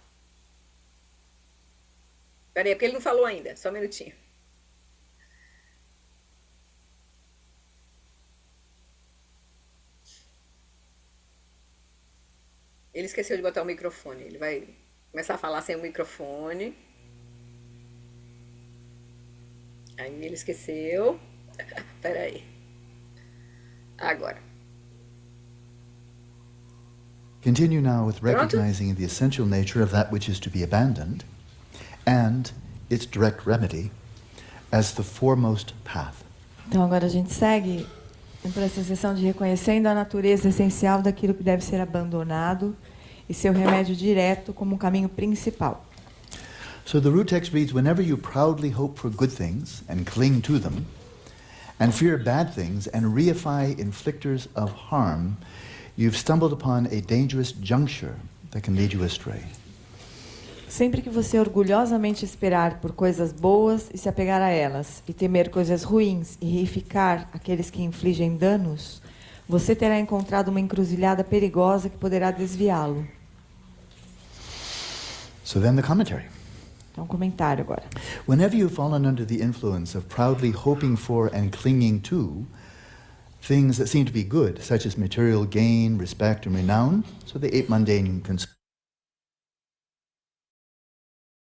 Peraí, porque ele não falou ainda. Só um minutinho. Ele esqueceu de botar o microfone. Ele vai começar a falar sem o microfone. Aí ele esqueceu. Peraí. Agora. Continue now with recognizing the essential nature of that which is to be abandoned and its direct remedy as the foremost path. Então agora a gente segue por essa sessão de reconhecendo a natureza essencial daquilo que deve ser abandonado e seu remédio direto como um caminho principal. So the root text reads, whenever you proudly hope for good things and cling to them, and fear bad things and reify inflictors of harm, you've stumbled upon a dangerous juncture that can lead you astray. Sempre que você orgulhosamente esperar por coisas boas e se apegar a elas, e temer coisas ruins e reificar aqueles que infligem danos, você terá encontrado uma encruzilhada perigosa que poderá desviá-lo. So then the commentary. Então, comentário agora. Whenever you've fallen under the influence of proudly hoping for and clinging to things that seem to be good, such as material gain, respect, and renown, so the 8 mundane concerns.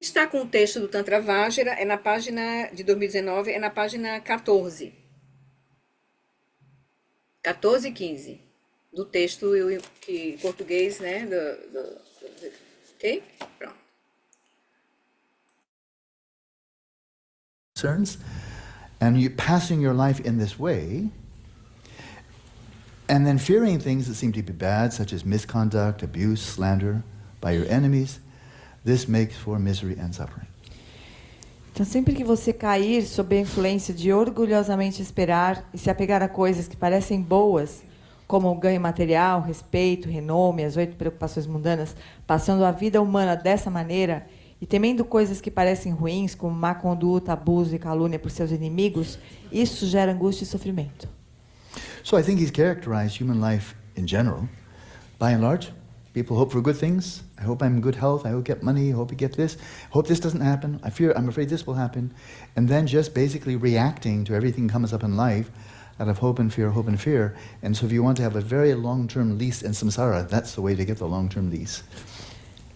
Está com o texto do Tantra Vajra, é na página de 2019, é na página 14. 14 e 15 do texto que português, né? Ok? Pronto. And you passing your life in this way, and then fearing things that seem to be bad, such as misconduct, abuse, slander by your enemies, this makes for misery and suffering. Então, sempre que você cair sob a influência de orgulhosamente esperar e se apegar a coisas que parecem boas, como o ganho material, respeito, renome, as 8 preocupações mundanas, passando a vida humana dessa maneira, e temendo coisas que parecem ruins, como má conduta, abuso e calúnia por seus inimigos, isso gera angústia e sofrimento. So I think he's characterized human life in general. By and large, people hope for good things. I hope I'm in good health. I hope I get money. I hope I get this. I hope this doesn't happen. I'm afraid this will happen. And then just basically reacting to everything that comes up in life out of hope and fear, hope and fear. And so if you want to have a very long-term lease in samsara, that's the way to get the long-term lease.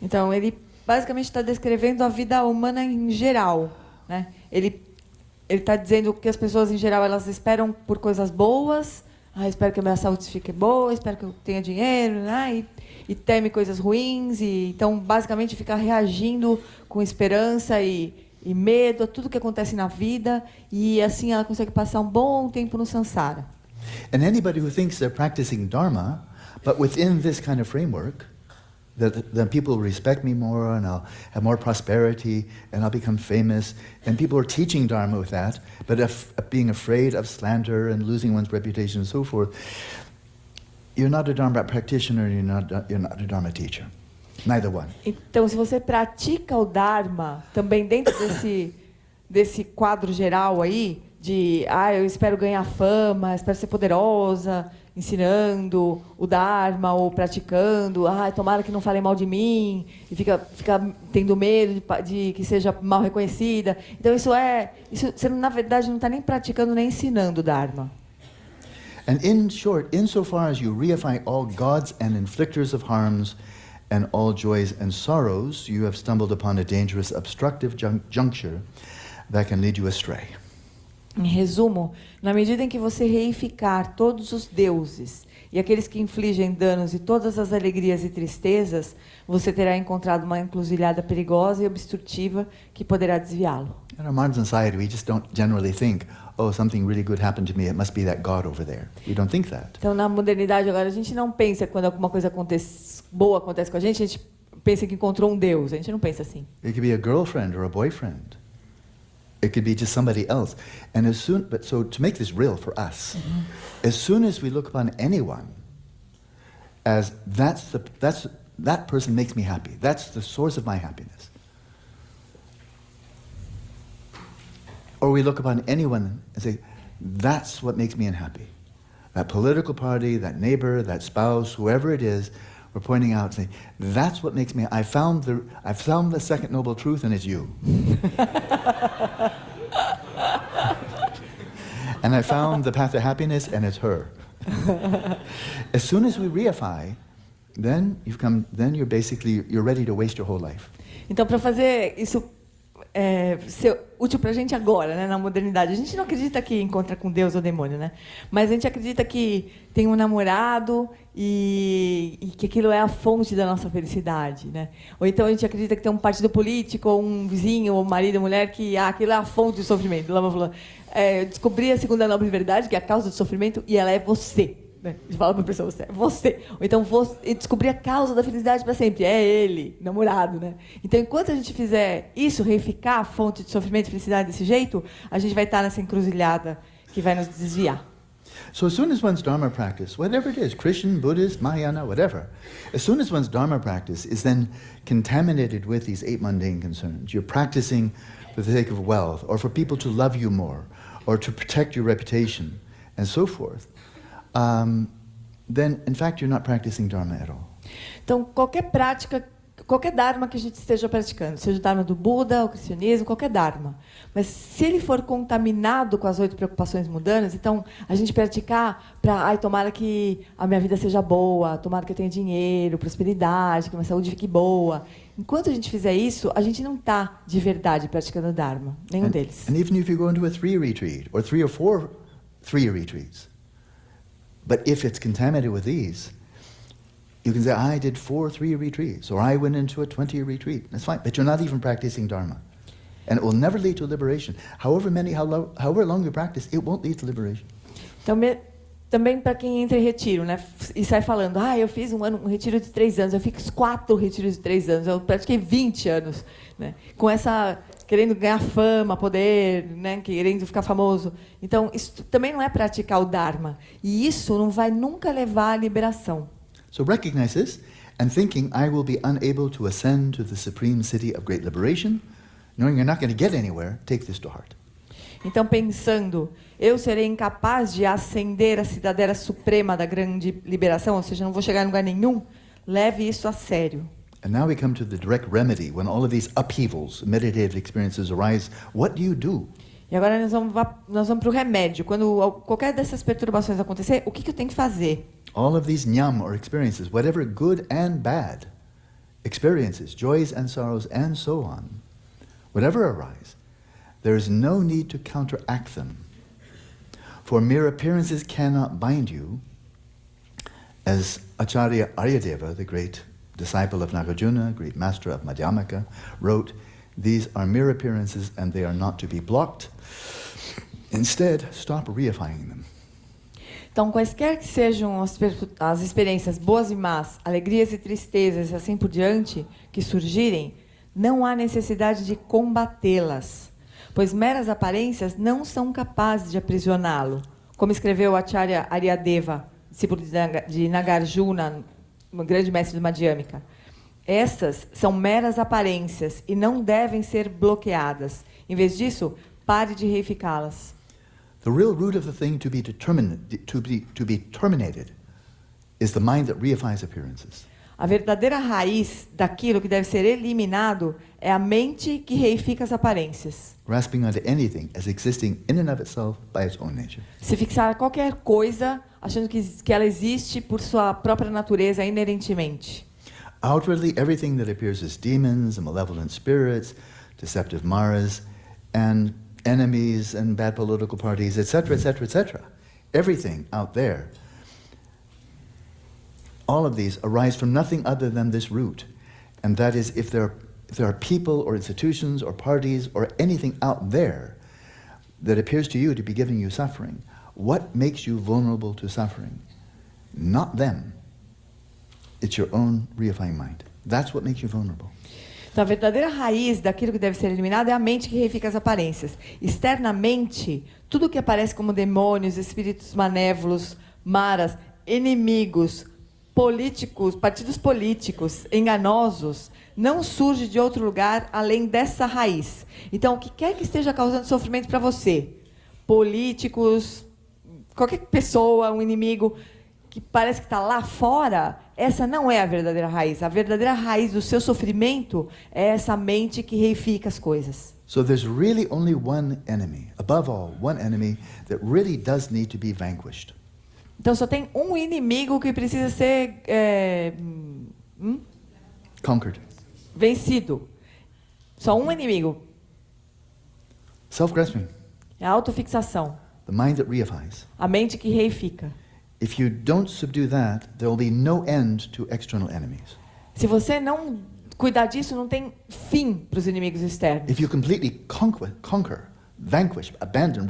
Então, ele basicamente está descrevendo a vida humana em geral, né? Ele está dizendo que as pessoas, em geral, elas esperam por coisas boas. Espero que a minha saúde fique boa, espero que eu tenha dinheiro, né? E teme coisas ruins. E, então, basicamente, fica reagindo com esperança e medo a tudo que acontece na vida. E, assim, ela consegue passar um bom tempo no samsara. And anybody who thinks they're practicing Dharma, but within this kind of framework, that people will respect me more and I'll have more prosperity and I'll become famous, and people are teaching Dharma with that, but being afraid of slander and losing one's reputation and so forth, you're not a Dharma practitioner, you're not a Dharma teacher. Neither one. Então, se você pratica o Dharma, também dentro desse quadro geral aí, de, eu espero ganhar fama, espero ser poderosa, ensinando o Dharma ou praticando, tomara que não falem mal de mim, e fica tendo medo de que seja mal reconhecida. Então, isso você, na verdade, não está nem praticando nem ensinando o Dharma. And in short, insofar as you reify all gods and inflictors of harms and all joys and sorrows, you have stumbled upon a dangerous obstructive juncture that can lead you astray. Em resumo, na medida em que você reificar todos os deuses e aqueles que infligem danos e todas as alegrias e tristezas, você terá encontrado uma encruzilhada perigosa e obstrutiva que poderá desviá-lo. In our modern society, we just don't generally think, something really good happened to me, it must be that God over there. We don't think that. Então, na modernidade agora, a gente não pensa quando alguma coisa boa acontece com a gente pensa que encontrou um Deus. A gente não pensa assim. It could be a girlfriend or a boyfriend. It could be just somebody else. And so to make this real for us, as soon as we look upon anyone as that person makes me happy, that's the source of my happiness. Or we look upon anyone and say, that's what makes me unhappy. That political party, that neighbor, that spouse, whoever it is, we're pointing out, saying, that's what makes me, I've found the second noble truth, and it's you. And I found the path to happiness, and it's her. As soon as we reify, then you're ready to waste your whole life. Então, para fazer isso ser útil para a gente agora, né, na modernidade, a gente não acredita que encontra com Deus ou demônio, né? Mas a gente acredita que tem um namorado e que aquilo é a fonte da nossa felicidade, né? Ou então a gente acredita que tem um partido político, ou um vizinho, ou marido ou mulher, que aquilo é a fonte do sofrimento. Lama falou, descobri a segunda nobre verdade, que é a causa do sofrimento, e ela é você. Né? A gente fala para a pessoa, você. Ou então, descobrir a causa da felicidade para sempre. É ele, namorado, né? Então, enquanto a gente fizer isso, reificar a fonte de sofrimento e felicidade desse jeito, a gente vai estar nessa encruzilhada que vai nos desviar. So as soon as one's Dharma practice, whatever it is, Christian, Buddhist, Mahayana, whatever, as soon as one's Dharma practice is then contaminated with these 8 mundane concerns, you're practicing for the sake of wealth, or for people to love you more, or to protect your reputation, and so forth, then, in fact, you're not practicing Dharma at all. Então, qualquer prática, qualquer Dharma que a gente esteja praticando, seja o Dharma do Buda, o cristianismo, qualquer Dharma, mas se ele for contaminado com as 8 preocupações mundanas, então, a gente praticar para, tomara que a minha vida seja boa, tomara que eu tenha dinheiro, prosperidade, que a minha saúde fique boa. Enquanto a gente fizer isso, a gente não está de verdade praticando o Dharma, nenhum deles. And even if you go into a 3 retreat, or 3 or 4 3 retreats, but if it's contaminated with these, you can say, I did 4 3 retreats, or I went into a 20 retreat. That's fine, but you're not even practicing Dharma. And it will never lead to liberation. However long you practice, it won't lead to liberation. Também para quem entra em retiro, né, e sai falando, eu fiz um retiro de 3 anos, eu fiz 4 retiros de 3 anos, eu pratiquei 20 anos, né, com essa, querendo ganhar fama, poder, né, querendo ficar famoso. Então, isso também não é praticar o Dharma. E isso não vai nunca levar à liberação. So recognize this, and thinking I will be unable to ascend to the supreme city of great liberation, knowing you're not going to get anywhere, take this to heart. Então, pensando, eu serei incapaz de ascender à cidadela suprema da grande liberação, ou seja, não vou chegar em lugar nenhum, leve isso a sério. And now we come to the direct remedy. When all of these upheavals, meditative experiences arise, what do? E agora nós vamos para o remédio. Quando qualquer dessas perturbações acontecer, o que eu tenho que fazer? All of these nyam or experiences, whatever good and bad experiences, joys and sorrows and so on, whatever arise, there is no need to counteract them. For mere appearances cannot bind you, as Acharya Aryadeva, the great disciple of Nagarjuna, great master of Madhyamaka, wrote, these are mere appearances and they are not to be blocked. Instead, stop reifying them. Então, quaisquer que sejam as experiências boas e más, alegrias e tristezas, assim por diante, que surgirem, não há necessidade de combatê-las, pois meras aparências não são capazes de aprisioná-lo. Como escreveu Acharya Aryadeva, discípulo de Nagarjuna, um grande mestre do Madhyamika. Essas são meras aparências e não devem ser bloqueadas. Em vez disso, pare de reificá-las. The real root of the thing to be terminated is the mind that reifies appearances. A verdadeira raiz daquilo que deve ser eliminado é a mente que reifica as aparências. Grasping onto anything as existing in and of itself by its own nature. Se fixar qualquer coisa achando que ela existe por sua própria natureza inerentemente. Outwardly, everything that appears as demons and malevolent spirits, deceptive maras, and enemies and bad political parties, etc., etc., etc. Everything out there, all of these arise from nothing other than this root. And that is, if there are people or institutions or parties or anything out there that appears to you to be giving you suffering, what makes you vulnerable to suffering? Not them. It's your own reifying mind. That's what makes you vulnerable. Então, a verdadeira raiz daquilo que deve ser eliminado é a mente que reifica as aparências. Externamente, tudo que aparece como demônios, espíritos malévolos, maras, inimigos, políticos, partidos políticos, enganosos, não surge de outro lugar além dessa raiz. Então, o que quer que esteja causando sofrimento para você, políticos, qualquer pessoa, um inimigo que parece que está lá fora, essa não é a verdadeira raiz. A verdadeira raiz do seu sofrimento é essa mente que reifica as coisas. So there's really only one enemy, above all, one enemy that really does need to be vanquished. Então só tem um inimigo que precisa ser Conquered. vencido. Só um inimigo. Self-grasping. É a autofixação. The mind that reifies. A mente que reifica. If you don't subdue that, there will be no end to external enemies. Se você não cuidar disso, não tem fim para os inimigos externos. If you completely conquer, vanquish, abandon,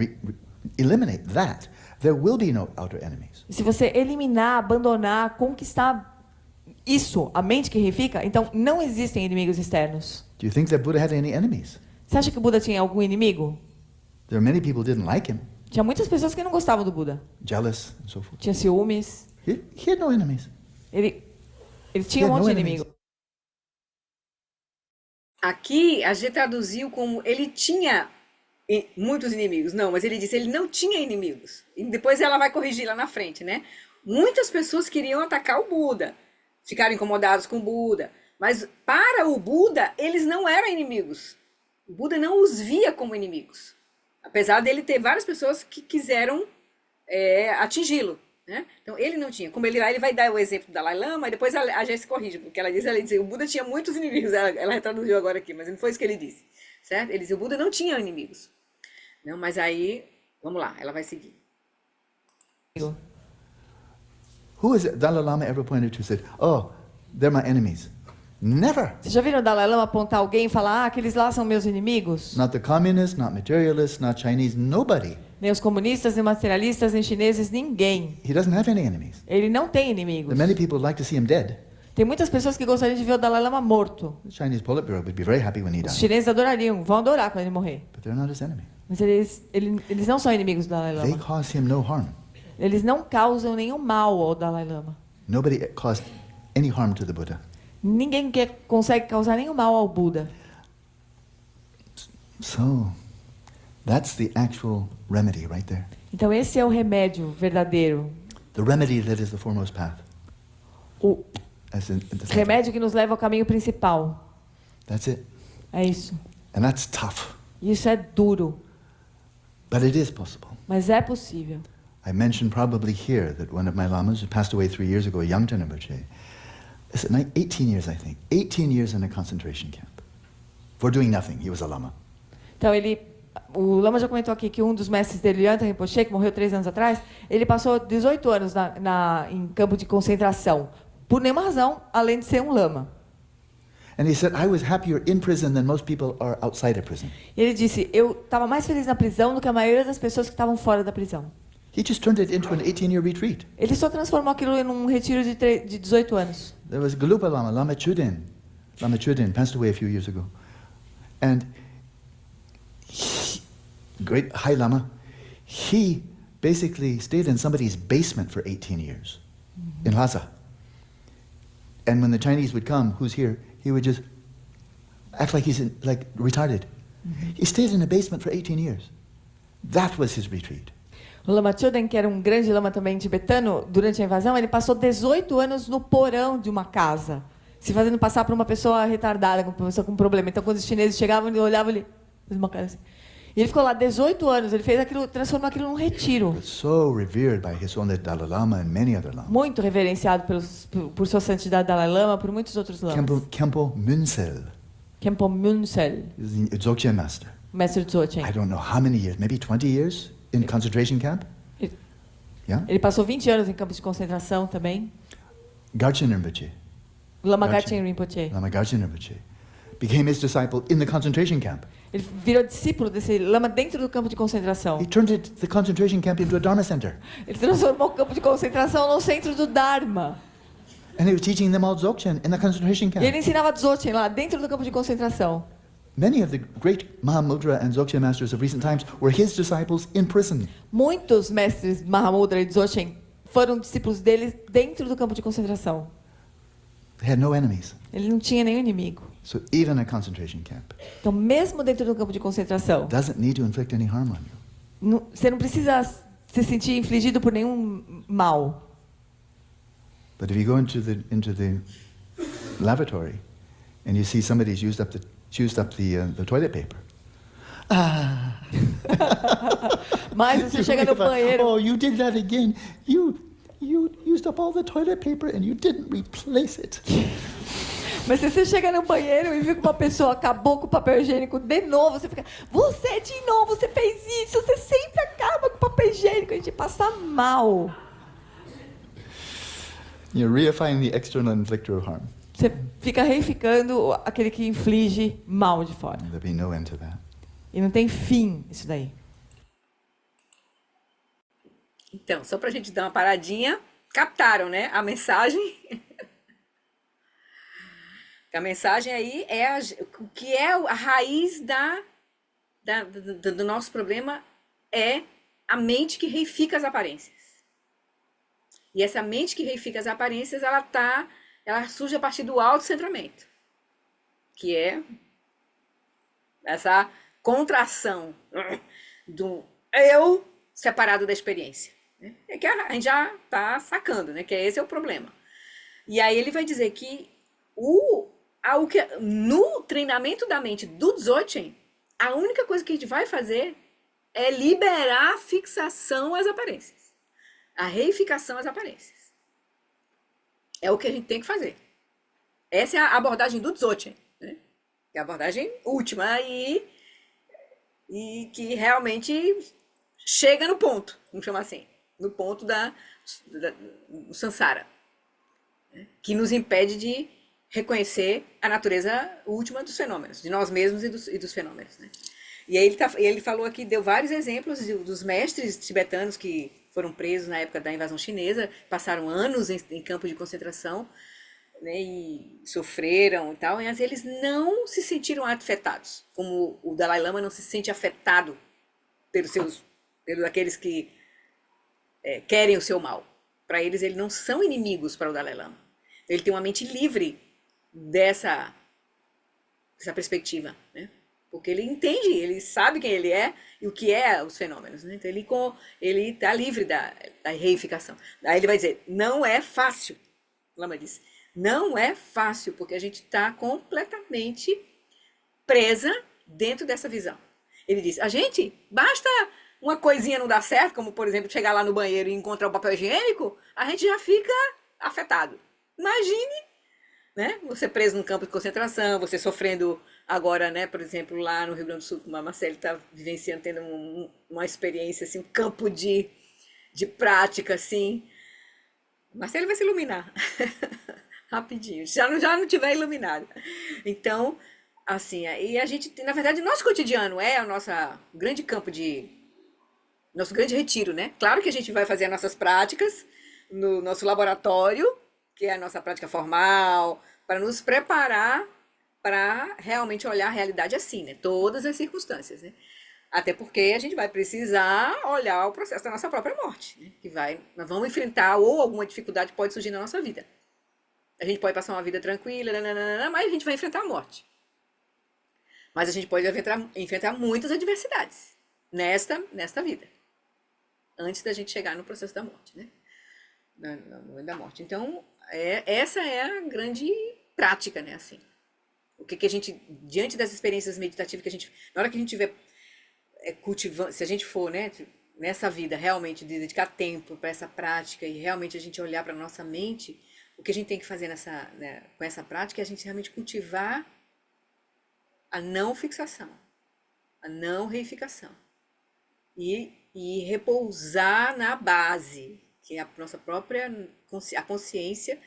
eliminate that, there will be no outer enemies. E se você eliminar, abandonar, conquistar isso, a mente que reifica, então não existem inimigos externos. Do you think that Buddha had any enemies? Você acha que o Buda tinha algum inimigo? There are many people who didn't like him, Tinha muitas pessoas que não gostavam do Buda. jealous and so forth. Tinha ciúmes. He had no enemies. Ele tinha um monte de inimigo. Aqui a gente traduziu como ele tinha muitos inimigos. Não, mas ele disse ele não tinha inimigos. E depois ela vai corrigir lá na frente, né? Muitas pessoas queriam atacar o Buda, ficaram incomodados com o Buda. Mas para o Buda, eles não eram inimigos. O Buda não os via como inimigos. Apesar dele ter várias pessoas que quiseram atingi-lo, né? Então ele não tinha. Como ele vai dar o exemplo do Dalai Lama, e depois a Jess corrige, porque ela disse o Buda tinha muitos inimigos. Ela retraduziu agora aqui, mas não foi isso que ele disse, certo? Ele disse o Buda não tinha inimigos. Não, mas aí, vamos lá, ela vai seguir. Who is it Dalai Lama ever pointed to and said, oh, they're my enemies? Never. Vocês já viram o Dalai Lama apontar alguém e falar, aqueles lá são meus inimigos? Not the communists, not materialists, not Chinese, nobody. Nem os comunistas, nem materialistas, nem chineses, ninguém. He doesn't have any enemies. Ele não tem inimigos. Many people would like to see him dead. Tem muitas pessoas que gostariam de ver o Dalai Lama morto. The Chinese Politburo would be very happy when he Os dies. chineses adorariam, vão adorar quando ele morrer. But they're not his enemy. Mas eles não são inimigos do Dalai They Lama. cause him no harm. Eles não causam nenhum mal ao Dalai Lama. Nobody caused any harm to the Buddha. Ninguém consegue causar nenhum mal ao Buda. So, that's the actual remedy right there. Então esse é o remédio verdadeiro. The remedy that is the foremost path. O As in the center. remédio que nos leva ao caminho principal. That's it. É isso. And that's tough. Isso é duro, But it is possible. mas é possível. I mentioned probably here that one of my lamas who passed away 3 years ago, Yangchen Rinpoche, is 18 years, I think. 18 years in a concentration camp. For doing nothing. He was a lama. Então o Lama já comentou aqui que um dos mestres dele, Yanta Rinpoche, que morreu 3 anos atrás, ele passou 18 anos em campo de concentração, por nenhuma razão, além de ser um lama. And he said, I was happier in prison than most people are outside a prison. E ele disse, eu estava mais feliz na prisão do que a maioria das pessoas que estavam fora da prisão. He just turned it into an 18-year retreat. Ele só transformou aquilo em um retiro de 18 anos. There was Galupa Lama, Lama Chuden. Lama Chuden passed away a few years ago. And great High Lama, he basically stayed in somebody's basement for 18 years in Lhasa. And when the Chinese would come, who's here, he would just act like he's like retarded. He stayed in a basement for 18 years. That was his retreat. O Lama Choden, que era um grande lama também tibetano, durante a invasão, ele passou 18 anos no porão de uma casa, se fazendo passar por uma pessoa retardada, uma pessoa com problema. Então, quando os chineses chegavam, ele olhava ali, fez uma cara assim. E ele ficou lá 18 anos, ele fez aquilo, transformou aquilo num retiro. But so revered by His Holiness Dalai Lama and many other lamas. Muito reverenciado por sua santidade Dalai Lama, por muitos outros lamas. Khenpo Munsel Khenpo Munsel, is the Dzogchen master. mestre Dzogchen. I don't know how many years, maybe 20 years in concentration camp? Ele- Yeah? Ele passou 20 anos em campos de concentração também. Garchen Rinpoche, Lama Gotcha. Garchen Rinpoche. Lama Garchen Rinpoche, became his disciple in the concentration camp. Ele virou discípulo desse lama dentro do campo de concentração. He turned the concentration camp into a Dharma center. Ele transformou o campo de concentração no centro do Dharma. And he was teaching them all Dzogchen in the concentration camp. E ele ensinava Dzogchen lá dentro do campo de concentração. Many of the great Mahamudra and Dzogchen masters of recent times were his disciples in prison. Muitos mestres Mahamudra e Dzogchen foram discípulos dele dentro do campo de concentração. They had no enemies. Ele não tinha nenhum inimigo. So even a concentration camp Então, mesmo dentro do campo de concentração, doesn't need to inflict any harm on you. você não precisa se sentir infligido por nenhum mal. But if you go into the lavatory and you see somebody's used up the toilet paper. Mas você chega no banheiro, Oh, you did that again. You used up all the toilet paper and you didn't replace it. mas se você chega no banheiro e vê que uma pessoa acabou com o papel higiênico de novo, você fica, você de novo, você fez isso, você sempre acaba com o papel higiênico, a gente passa mal. You're reifying the external inflictor of harm. Você fica reificando aquele que inflige mal de fora. There'll be no end to that. E não tem fim isso daí. Então, só para a gente dar uma paradinha, captaram, né, a mensagem? A mensagem aí é o que é a raiz do nosso problema é a mente que reifica as aparências. E essa mente que reifica as aparências, ela surge a partir do autocentramento, que é essa contração do eu separado da experiência. É que a gente já está sacando, né? Que esse é o problema. E aí ele vai dizer que no treinamento da mente do Dzogchen, a única coisa que a gente vai fazer é liberar a fixação às aparências. A reificação às aparências. É o que a gente tem que fazer. Essa é a abordagem do Dzogchen, né? É a abordagem última e que realmente chega no ponto, vamos chamar assim, no ponto do samsara, né? Que nos impede de reconhecer a natureza última dos fenômenos, de nós mesmos e dos fenômenos, né? E aí ele falou aqui, deu vários exemplos dos mestres tibetanos que foram presos na época da invasão chinesa, passaram anos em campos de concentração, né, e sofreram e tal, mas eles não se sentiram afetados, como o Dalai Lama não se sente afetado pelos aqueles que querem o seu mal. Para eles não são inimigos para o Dalai Lama. Ele tem uma mente livre dessa perspectiva, né? Porque ele entende, ele sabe quem ele é e o que é os fenômenos, né? Então ele está livre da reificação. Aí ele vai dizer, não é fácil. Lama diz, não é fácil, porque a gente está completamente presa dentro dessa visão. Ele diz, a gente, basta uma coisinha não dar certo, como por exemplo, chegar lá no banheiro e encontrar o papel higiênico, a gente já fica afetado. Imagine, né? Você preso num campo de concentração, você sofrendo agora, né? Por exemplo, lá no Rio Grande do Sul, a Marcele está vivenciando, tendo uma experiência, assim, um campo de prática, assim. Marcele vai se iluminar rapidinho, já não tiver iluminado. Então, assim, aí a gente, na verdade, nosso cotidiano é o nosso grande campo nosso grande retiro, né? Claro que a gente vai fazer as nossas práticas no nosso laboratório, que é a nossa prática formal, para nos preparar para realmente olhar a realidade assim, né? Todas as circunstâncias, né? Até porque a gente vai precisar olhar o processo da nossa própria morte, né? Nós vamos enfrentar ou alguma dificuldade pode surgir na nossa vida. A gente pode passar uma vida tranquila, mas a gente vai enfrentar a morte. Mas a gente pode enfrentar muitas adversidades nesta vida, antes da gente chegar no processo da morte, né? No momento da morte. Então, essa é a grande prática, né? Assim, o que a gente, diante das experiências meditativas que a gente, na hora que a gente tiver cultivando, se a gente for, né, nessa vida realmente dedicar tempo para essa prática e realmente a gente olhar para a nossa mente, o que a gente tem que fazer com essa prática é a gente realmente cultivar a não fixação, a não reificação e repousar na base, que é a nossa própria a consciência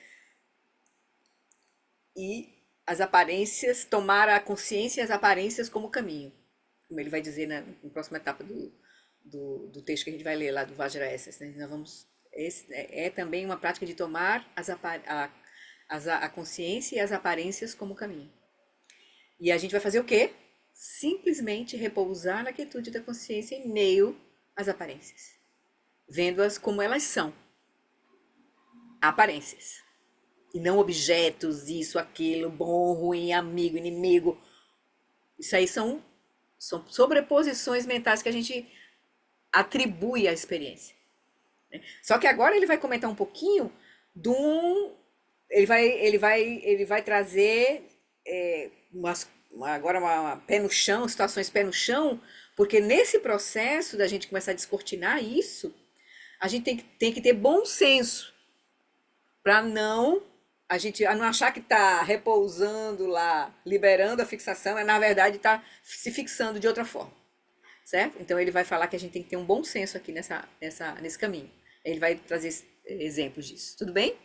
e as aparências, tomar a consciência e as aparências como caminho, como ele vai dizer na próxima etapa do texto que a gente vai ler lá do Vajrayana, né? Nós vamos, é também uma prática de tomar a consciência e as aparências como caminho. E a gente vai fazer o quê? Simplesmente repousar na quietude da consciência em meio às aparências, vendo-as como elas são, aparências, e não objetos, isso, aquilo, bom, ruim, amigo, inimigo. Isso aí são sobreposições mentais que a gente atribui à experiência. Só que agora ele vai comentar um pouquinho ele vai trazer agora uma pé no chão, situações pé no chão, porque nesse processo da gente começar a descortinar isso, a gente tem que ter bom senso para não achar que está repousando lá, liberando a fixação, na verdade está se fixando de outra forma, certo? Então ele vai falar que a gente tem que ter um bom senso aqui nesse caminho. Ele vai trazer exemplos disso. Tudo bem?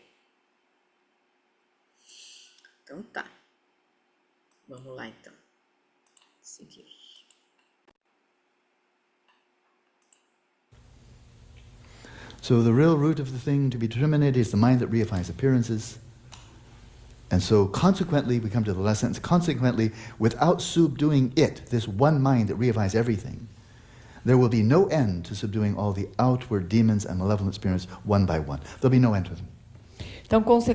Então tá. Vamos lá então. Seguir. So the real root of the thing to be terminated is the mind that reifies appearances. And so consequently, we come to the last sentence, consequently, without subduing it, this one mind that reifies everything, there will be no end to subduing all the outward demons and malevolent spirits one by one. There'll be no end to them.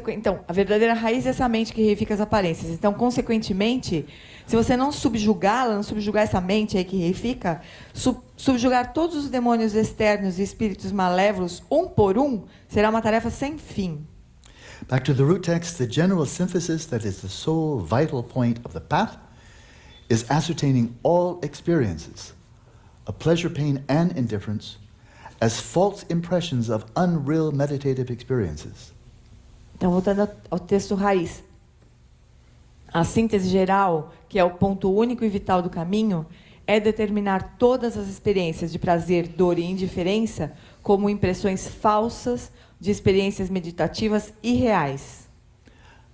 Então, a verdadeira raiz é essa mente que reifica as aparências. Então, consequentemente, se você não subjugá-la, não subjugar essa mente aí que reifica, subjugar todos os demônios externos e espíritos malévolos, um por um, será uma tarefa sem fim. Back to the root text, the general synthesis that is the sole vital point of the path is ascertaining all experiences of pleasure, pain, and indifference as false impressions of unreal meditative experiences. Então, voltando ao texto raiz. A síntese geral, que é o ponto único e vital do caminho, é determinar todas as experiências de prazer, dor e indiferença como impressões falsas de experiências meditativas irreais.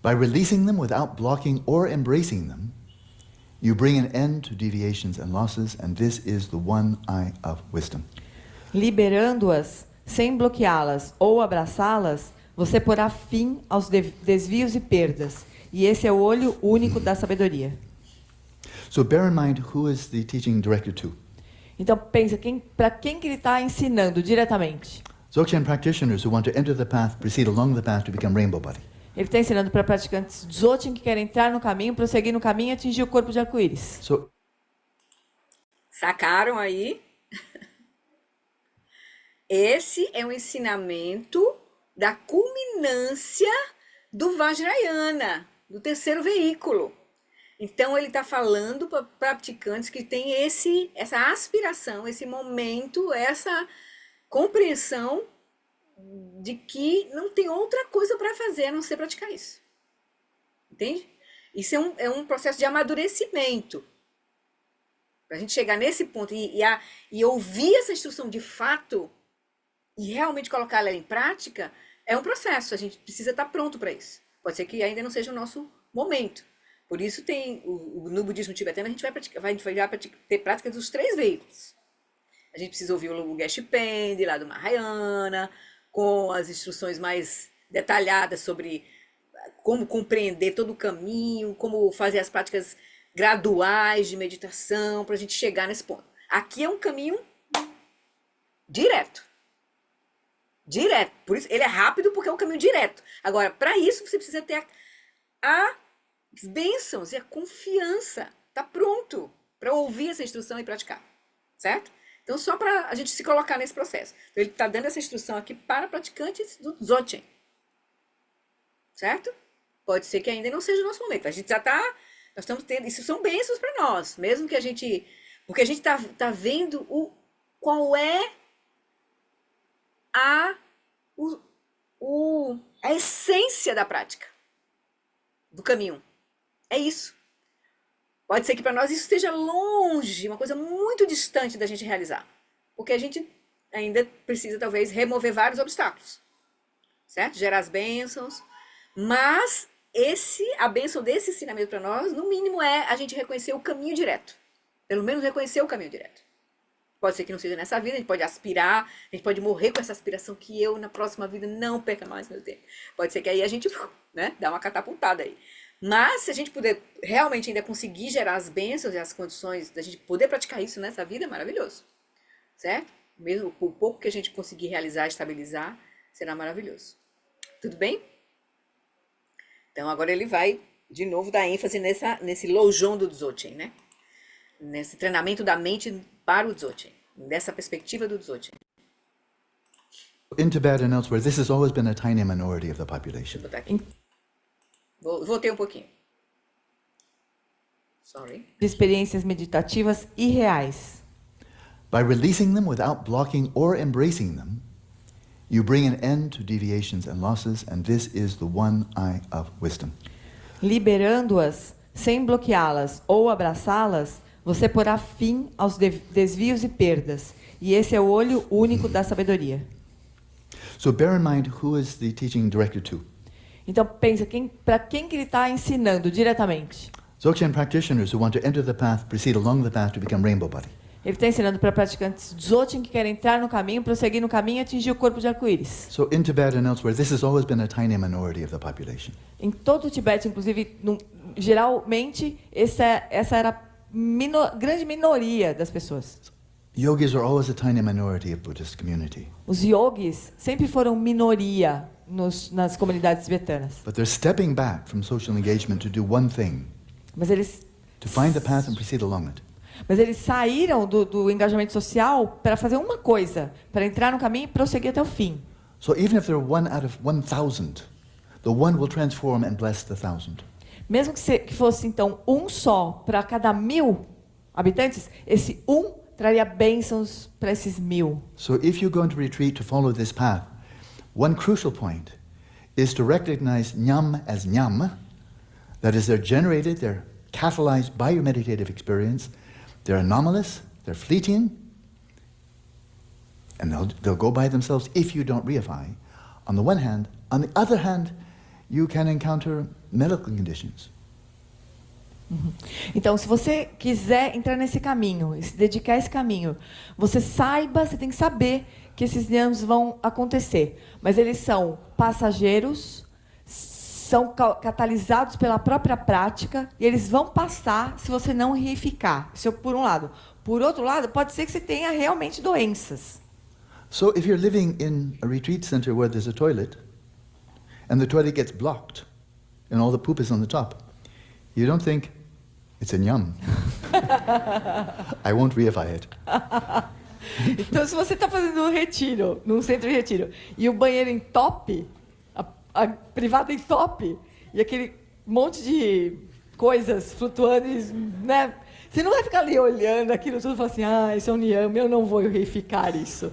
By releasing them without blocking or embracing them, you bring an end to deviations and losses, and this is the one eye of wisdom. Liberando-as, sem bloqueá-las ou abraçá-las, você porá fim aos desvios e perdas. E esse é o olho único da sabedoria. So bear in mind who is the teaching directed to. Então pensa, para quem que ele está ensinando diretamente? Dzogchen practitioners who want to enter the path proceed along the path to become rainbow body. Ele está ensinando para praticantes Dzogchen que querem entrar no caminho, prosseguir no caminho e atingir o corpo de arco-íris. So Sacaram aí? Esse é um ensinamento da culminância do Vajrayana, do terceiro veículo. Então, ele está falando para praticantes que têm essa aspiração, esse momento, essa compreensão de que não tem outra coisa para fazer a não ser praticar isso. Entende? Isso é um processo de amadurecimento. Para a gente chegar nesse ponto e ouvir essa instrução de fato e realmente colocar ela em prática, é um processo. A gente precisa estar pronto para isso. Pode ser que ainda não seja o nosso momento. Por isso tem no budismo tibetano a gente vai ter prática dos 3 veículos. A gente precisa ouvir o Geshe-Pende lá do Mahayana, com as instruções mais detalhadas sobre como compreender todo o caminho, como fazer as práticas graduais de meditação para a gente chegar nesse ponto. Aqui é um caminho direto. Direto. Por isso ele é rápido porque é um caminho direto. Agora, para isso você precisa ter as bênçãos e a confiança. Tá pronto para ouvir essa instrução e praticar. Certo? Então, só para a gente se colocar nesse processo. Então, ele está dando essa instrução aqui para praticantes do Dzogchen. Certo? Pode ser que ainda não seja o nosso momento. A gente já está... Nós estamos tendo... Isso são bênçãos para nós. Mesmo que a gente... Porque a gente está vendo qual é a essência da prática. Do caminho. É isso. Pode ser que para nós isso esteja longe, uma coisa muito distante da gente realizar. Porque a gente ainda precisa, talvez, remover vários obstáculos. Certo? Gerar as bênçãos. Mas a bênção desse ensinamento para nós, no mínimo, é a gente reconhecer o caminho direto. Pelo menos reconhecer o caminho direto. Pode ser que não seja nessa vida, a gente pode aspirar, a gente pode morrer com essa aspiração que eu, na próxima vida, não perca mais meu tempo. Pode ser que aí a gente, né, dá uma catapultada aí. Mas, se a gente puder realmente ainda conseguir gerar as bênçãos e as condições da gente poder praticar isso nessa vida, é maravilhoso. Certo? Mesmo o pouco que a gente conseguir realizar, estabilizar, será maravilhoso. Tudo bem? Então, agora ele vai, de novo, dar ênfase nesse Lojong do Dzogchen, né? Nesse treinamento da mente para o Dzogchen. Dessa perspectiva do Dzogchen. in Tibet and elsewhere, this has always been a tiny minority of the Deixa eu population. botar aqui. Voltei um pouquinho. Sorry. De experiências meditativas irreais. By releasing them without blocking or embracing them, you bring an end to deviations and losses, and this is the one eye of wisdom. Liberando-as, sem bloqueá-las ou abraçá-las, você porá fim aos desvios e perdas. E esse é o olho único da sabedoria. So bear in mind who is the teaching directed to. Então pensa, para quem que ele está ensinando diretamente? Dzogchen practitioners who want to enter the path proceed along the path to become rainbow body. Ele está ensinando para praticantes Dzogchen que querem entrar no caminho, prosseguir no caminho e atingir o corpo de arco-íris. So in Tibet and elsewhere, this has always been a tiny minority of the population. Em todo o Tibete, inclusive, geralmente, essa era a grande minoria das pessoas. Yogis are always a tiny minority of Buddhist community. Os yogis sempre foram minoria nas comunidades tibetanas. But they're stepping back from social engagement to do one thing, Mas eles to find the path and proceed along it. saíram do engajamento social para fazer uma coisa, para entrar no caminho e prosseguir até o fim. So even if they're 1 out of 1,000, the one will transform and bless the 1,000. Mesmo que fosse, então, um só para cada 1.000 habitantes, esse traria bênçãos para esses 1.000. So if you go into retreat to follow this path, one crucial point is to recognize Nyam as Nyam. That is, they're generated, they're catalyzed by your meditative experience. They're anomalous, they're fleeting, and they'll go by themselves if you don't reify. On the one hand. On the other hand, you can encounter medical conditions. Então, se você quiser entrar nesse caminho, e se dedicar a esse caminho, você tem que saber que esses Nyams vão acontecer. Mas eles são passageiros, são catalisados pela própria prática, e eles vão passar se você não reificar. Isso por um lado. Por outro lado, pode ser que você tenha realmente doenças. So if you're living in a retreat center where there's a toilet, and the toilet gets blocked and all the poop is on the top, you don't think, it's a nyam. I won't reify it. Então, se você está fazendo um retiro, num centro de retiro, e o banheiro entope, a privada entope, e aquele monte de coisas flutuando, né? Você não vai ficar ali olhando aquilo tudo e falar assim, isso é um nyam, eu não vou reificar isso.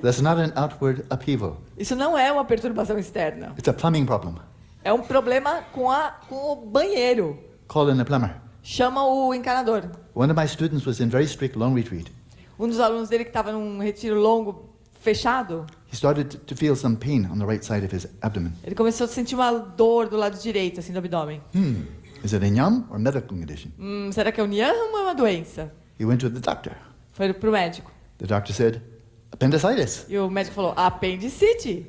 That's not an outward upheaval. Isso não é uma perturbação externa. It's a plumbing problem. É um problema com o banheiro. Call in a plumber. Chama o encanador. One of my students was in very strict long retreat. Um dos alunos dele que estava num retiro longo, fechado, He started to feel some pain on the right side of his abdomen. ele começou a sentir uma dor do lado direito, assim, do abdômen. Is it a nyam or medical condition? Será que é um nyam ou é uma doença? He went to the doctor. Foi pro médico. The doctor said, appendicitis. E o médico falou, apendicite.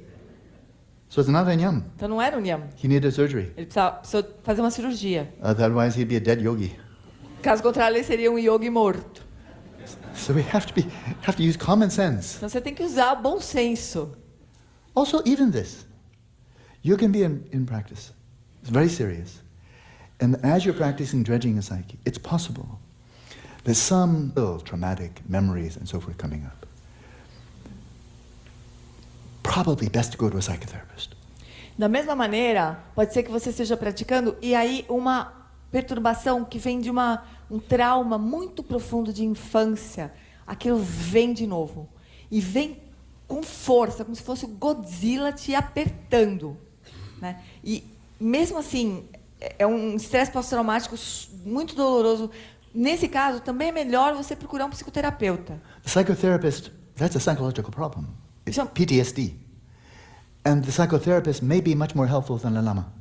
So it's not a nyam. Então não era um nyam. He needed surgery. Ele precisou fazer uma cirurgia. Otherwise, he'd be a dead yogi. Caso contrário, ele seria um yogi morto. So we have to use common sense. Então você tem que usar o bom senso. Also, even this. You can be in practice. It's very serious. And as you're practicing dredging a psyche, it's possible there's some little traumatic memories and so forth coming up. Probably best to go to a psychotherapist. Da mesma maneira, pode ser que você esteja praticando e aí uma perturbação que vem de um trauma muito profundo de infância, aquilo vem de novo. E vem com força, como se fosse o Godzilla te apertando, né? E mesmo assim, é um estresse pós-traumático muito doloroso. Nesse caso, também é melhor você procurar um psicoterapeuta. The psychotherapist, that's a psychological problem. It's So- PTSD. And the psychotherapist may be much more helpful than a lama.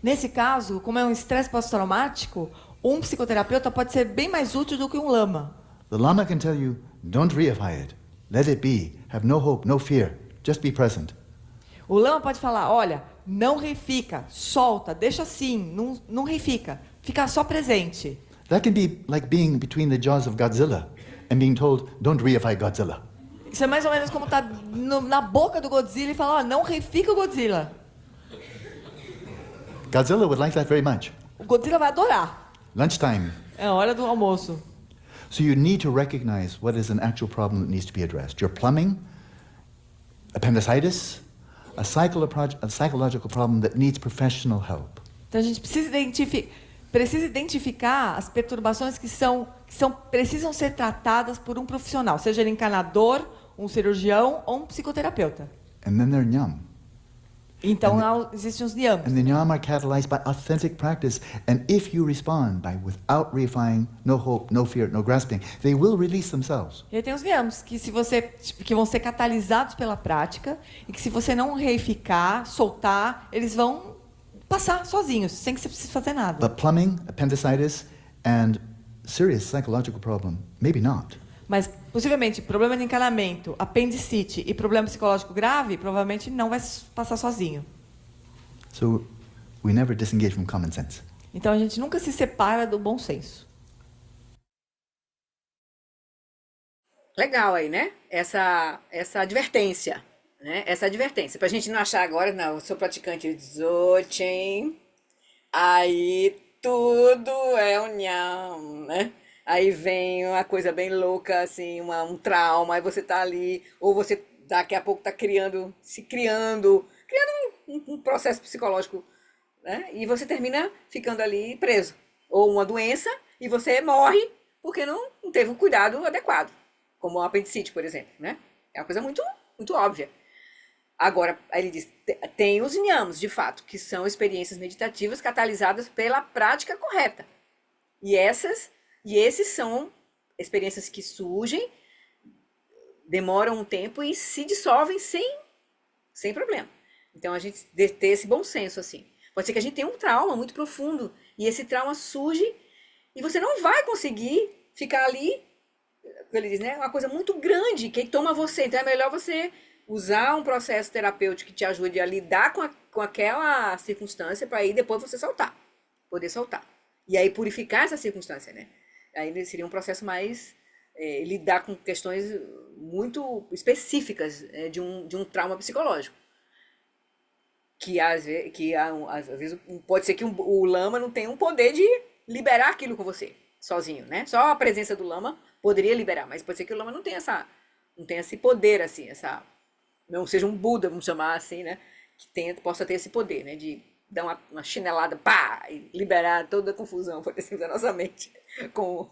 Nesse caso, como é um estresse pós-traumático, um psicoterapeuta pode ser bem mais útil do que um lama. The lama can tell you, don't reify it. Let it be. Have no hope, no fear. Just be present. O lama pode falar, olha, não reifica, solta, deixa assim, não reifica, fica só presente. That can be like being between the jaws of Godzilla and being told, don't reify Godzilla. Isso é mais ou menos como estar na boca do Godzilla e falar, ó, não reifica o Godzilla. Godzilla would like that very much. O Godzilla vai adorar. Lunchtime. É a hora do almoço. So you need to recognize what is an actual problem that needs to be addressed. Your plumbing, appendicitis, a psychological problem that needs professional help. Então a gente precisa identificar as perturbações que precisam ser tratadas por um profissional, seja ele encanador, um cirurgião ou um psicoterapeuta. And then there are nyam. Então existem os nyams. And the nyam are catalyzed by authentic practice. And if you respond without reifying, no hope, no fear, no grasping, they will release themselves. E aí tem os nyams, que vão ser catalisados pela prática, e que se você não reificar, soltar, eles vão passar sozinhos, sem que você precise fazer nada. But plumbing, appendicitis, and serious psychological problem, maybe not. Mas, possivelmente, problema de encanamento, apendicite e problema psicológico grave, provavelmente não vai passar sozinho. So we never disengage from common sense. Então, a gente nunca se separa do bom senso. Legal aí, né? Essa advertência, né? Essa advertência. Pra gente não achar agora, não, eu sou praticante de Dzogchen, aí tudo é união, né? Aí vem uma coisa bem louca, assim, um trauma, aí você tá ali, ou você daqui a pouco tá criando um processo psicológico, né? E você termina ficando ali preso. Ou uma doença, e você morre porque não teve um cuidado adequado. Como o apendicite, por exemplo, né? É uma coisa muito, muito óbvia. Agora, aí ele diz, tem os nyams, de fato, que são experiências meditativas catalisadas pela prática correta. E esses são experiências que surgem, demoram um tempo e se dissolvem sem problema. Então, a gente ter esse bom senso, assim. Pode ser que a gente tenha um trauma muito profundo, e esse trauma surge, e você não vai conseguir ficar ali, ele diz, né? Uma coisa muito grande que toma você. Então é melhor você usar um processo terapêutico que te ajude a lidar com aquela circunstância para aí depois você poder soltar. E aí purificar essa circunstância, né? Aí seria um processo mais lidar com questões muito específicas de um trauma psicológico. que às vezes pode ser que o lama não tenha um poder de liberar aquilo com você, sozinho, né? Só a presença do lama poderia liberar, mas pode ser que o lama não tenha esse poder, assim, não seja um Buda, vamos chamar assim, né? Que possa ter esse poder, né? De dar uma chinelada, pá, e liberar toda a confusão, por exemplo, da nossa mente, com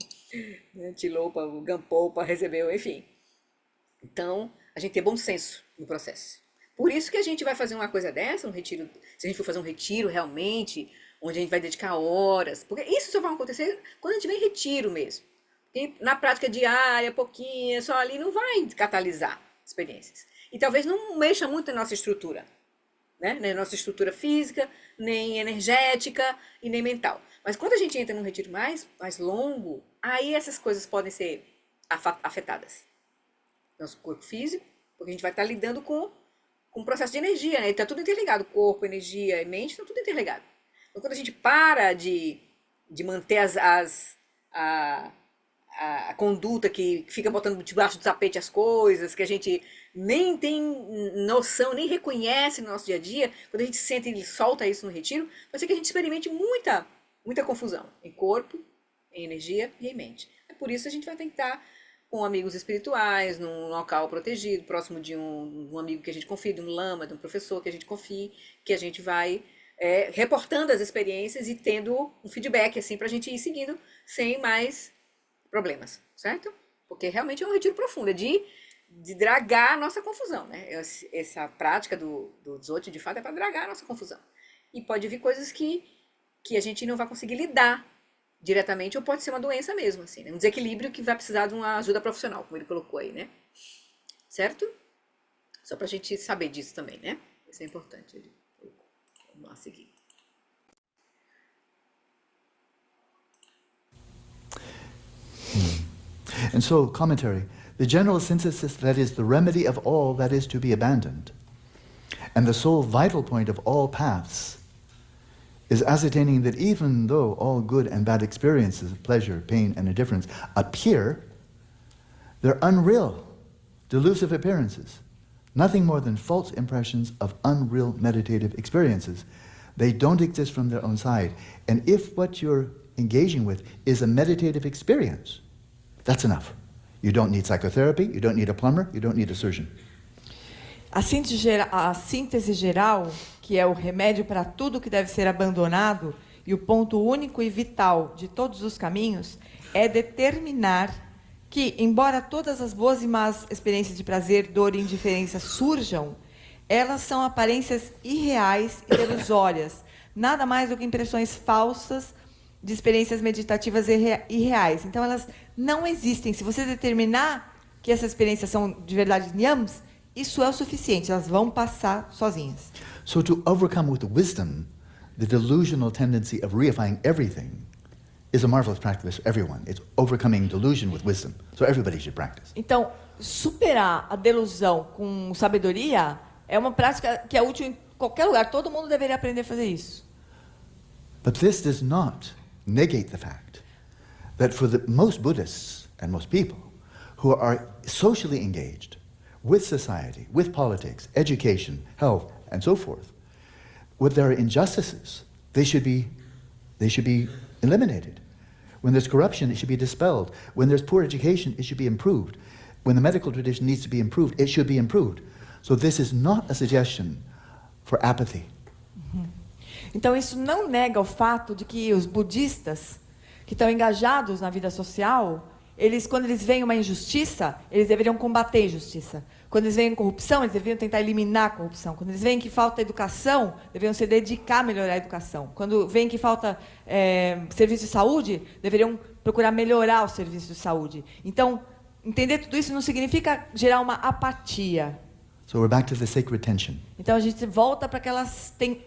né, Tilopa, o Gampopa, recebeu, enfim. Então, a gente tem bom senso no processo. Por isso que a gente vai fazer uma coisa dessa, um retiro, se a gente for fazer um retiro realmente, onde a gente vai dedicar horas, porque isso só vai acontecer quando a gente vem em retiro mesmo. Porque na prática diária, pouquinho, só ali, não vai catalisar experiências. E talvez não mexa muito na nossa estrutura, né? Nem na nossa estrutura física, nem energética e nem mental. Mas quando a gente entra num retiro mais longo, aí essas coisas podem ser afetadas. Nosso corpo físico, porque a gente vai estar lidando com um processo de energia, né? Está tudo interligado, corpo, energia e mente, está tudo interligado. Então, quando a gente para de manter a conduta que fica botando debaixo do tapete as coisas, que a gente nem tem noção, nem reconhece no nosso dia a dia, quando a gente senta e solta isso no retiro, pode ser que a gente experimente muita confusão em corpo, em energia e em mente. É por isso que a gente vai tentar com amigos espirituais, num local protegido, próximo de um amigo que a gente confie, de um lama, de um professor que a gente confie, que a gente vai reportando as experiências e tendo um feedback, assim, pra gente ir seguindo sem mais problemas, certo? Porque realmente é um retiro profundo, é de dragar a nossa confusão, né? Essa prática do Dzogchen, de fato, é para dragar a nossa confusão. E pode vir coisas que a gente não vai conseguir lidar diretamente, ou pode ser uma doença mesmo, assim, né? Um desequilíbrio que vai precisar de uma ajuda profissional, como ele colocou aí, né? Certo? Só pra gente saber disso também, né? Isso é importante. Ele colocou. Vamos lá seguir. And so, commentary, the general synthesis that is the remedy of all that is to be abandoned, and the sole vital point of all paths, is ascertaining that even though all good and bad experiences of pleasure, pain, and indifference appear, they're unreal, delusive appearances, nothing more than false impressions of unreal meditative experiences. They don't exist from their own side. And if what you're engaging with is a meditative experience, that's enough. You don't need psychotherapy, you don't need a plumber, you don't need a surgeon. A síntese geral, que é o remédio para tudo que deve ser abandonado e o ponto único e vital de todos os caminhos, é determinar que, embora todas as boas e más experiências de prazer, dor e indiferença surjam, elas são aparências irreais e ilusórias, nada mais do que impressões falsas de experiências meditativas irreais. Então, elas não existem. Se você determinar que essas experiências são de verdade nyams, isso é o suficiente, elas vão passar sozinhas. So to overcome with wisdom the delusional tendency of reifying everything is a marvelous practice for everyone. It's overcoming delusion with wisdom. So everybody should practice. Então, superar a delusão com sabedoria é uma prática que é útil em qualquer lugar. Todo mundo deveria aprender a fazer isso. But this does not negate the fact that for the most Buddhists and most people who are socially engaged with society, with politics, education, health, and so forth, with their injustices, they should be eliminated. When there's corruption, it should be dispelled. When there's poor education, it should be improved. When the medical tradition needs to be improved, it should be improved. So this is not a suggestion for apathy. Então, isso não nega o fato de que os budistas que estão engajados na vida social, quando eles veem uma injustiça, eles deveriam combater a injustiça. Quando eles veem corrupção, eles deveriam tentar eliminar a corrupção. Quando eles veem que falta educação, deveriam se dedicar a melhorar a educação. Quando veem que falta serviço de saúde, deveriam procurar melhorar o serviço de saúde. Então, entender tudo isso não significa gerar uma apatia. So we're back to the sacred tension. Então, a gente volta para aquela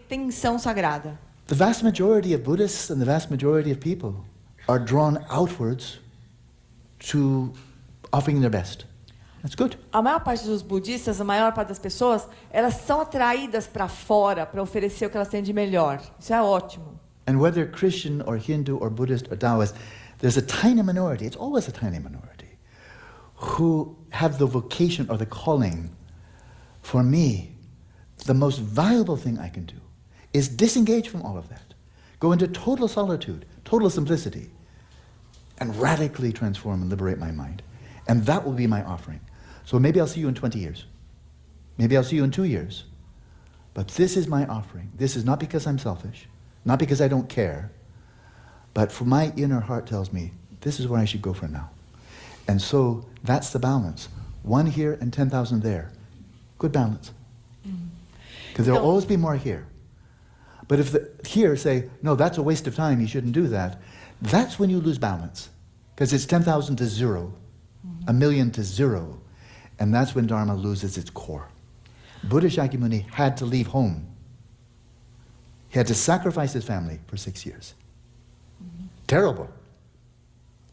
tensão sagrada. The vast majority of Buddhists and the vast majority of people are drawn outwards to offering their best. That's good. A maior parte dos budistas, a maior parte das pessoas, elas são atraídas para fora para oferecer o que elas têm de melhor. Isso é ótimo. And whether Christian or Hindu or Buddhist or Taoist, there's a tiny minority, it's always a tiny minority, who have the vocation or the calling for me the most valuable thing I can do is disengage from all of that, go into total solitude, total simplicity, and radically transform and liberate my mind. And that will be my offering. So maybe I'll see you in 20 years. Maybe I'll see you in 2 years. But this is my offering. This is not because I'm selfish, not because I don't care, but for my inner heart tells me, this is where I should go for now. And so that's the balance. 1 here and 10,000 there. Good balance. Because there'll always be more here. But if the here say, no, that's a waste of time, you shouldn't do that, that's when you lose balance. Because it's 10,000 to 0, 1,000,000 to 0, and that's when Dharma loses its core. Buddha Shakyamuni had to leave home. He had to sacrifice his family for 6 years. Terrible.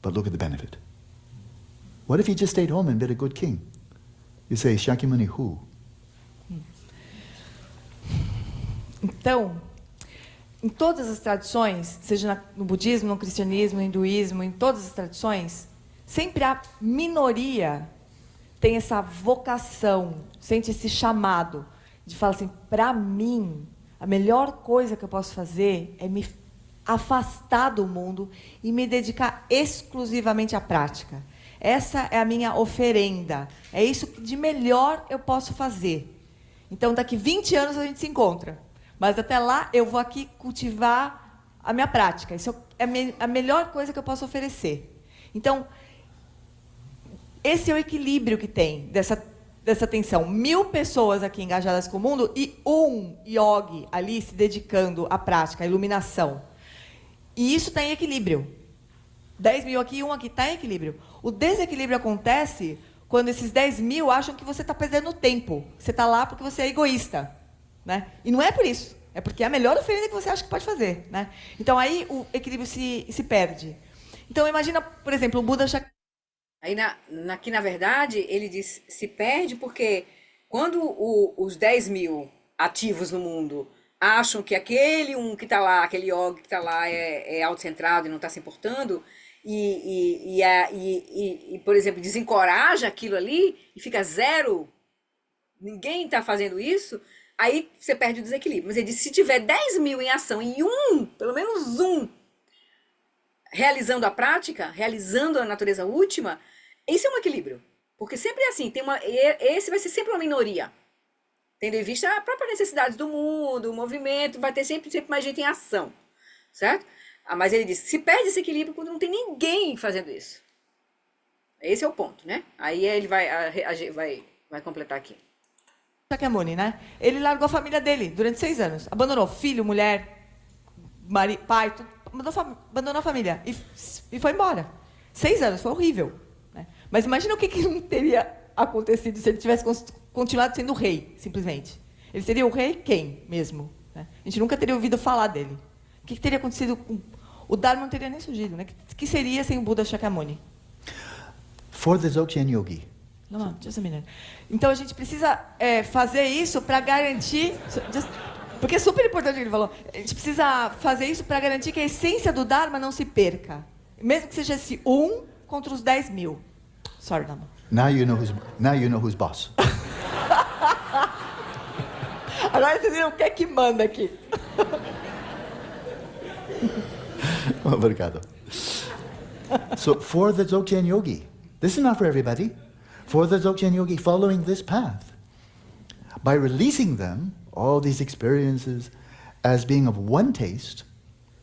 But look at the benefit. What if he just stayed home and been a good king? You say, Shakyamuni who? Então, em todas as tradições, seja no budismo, no cristianismo, no hinduísmo, em todas as tradições, sempre a minoria tem essa vocação, sente esse chamado de falar assim, para mim, a melhor coisa que eu posso fazer é me afastar do mundo e me dedicar exclusivamente à prática. Essa é a minha oferenda. É isso que de melhor eu posso fazer. Então, daqui 20 anos a gente se encontra. Mas até lá, eu vou aqui cultivar a minha prática. Isso é a melhor coisa que eu posso oferecer. Então, esse é o equilíbrio que tem dessa tensão. 1000 pessoas aqui engajadas com o mundo e um yogi ali se dedicando à prática, à iluminação. E isso está em equilíbrio. 10.000 aqui, um aqui, está em equilíbrio. O desequilíbrio acontece quando esses 10.000 acham que você está perdendo tempo. Você está lá porque você é egoísta. Né? E não é por isso. É porque é a melhor oferenda que você acha que pode fazer. Né? Então, aí o equilíbrio se perde. Então, imagina, por exemplo, o Buda Shakyamuni. Aí, aqui, na verdade, ele diz se perde porque quando os 10.000 ativos no mundo acham que aquele um que está lá, aquele yogi que está lá é autocentrado e não está se importando, por exemplo, desencoraja aquilo ali e fica zero, ninguém está fazendo isso, aí você perde o desequilíbrio. Mas ele diz, se tiver 10.000 em ação e pelo menos um, realizando a prática, realizando a natureza última, isso é um equilíbrio. Porque sempre é assim, esse vai ser sempre uma minoria. Tendo em vista a própria necessidade do mundo, o movimento, vai ter sempre mais gente em ação. Certo? Mas ele diz, se perde esse equilíbrio quando não tem ninguém fazendo isso. Esse é o ponto, né? Aí ele vai completar aqui. Shakyamuni, né? Ele largou a família dele durante 6 anos. Abandonou filho, mulher, pai, tudo, abandonou a família e foi embora. 6 anos, foi horrível. Né? Mas imagina o que não teria acontecido se ele tivesse continuado sendo rei, simplesmente. Ele seria o rei quem mesmo? Né? A gente nunca teria ouvido falar dele. O que teria acontecido com... O Dharma não teria nem surgido. Né? O que seria sem o Buda Shakyamuni? For the Dzogchen Yogi. Não, just a minute. Então, a gente precisa fazer isso para garantir... Porque é super importante o que ele falou. A gente precisa fazer isso para garantir que a essência do Dharma não se perca. Mesmo que seja esse contra os 10.000. Sorry, Dharma. Now you know who's boss. Agora vocês viram o que é que manda aqui. Obrigado. So, for the Dzogchen Yogi, this is not for everybody. For the Dzogchen Yogi following this path, by releasing them, all these experiences, as being of one taste,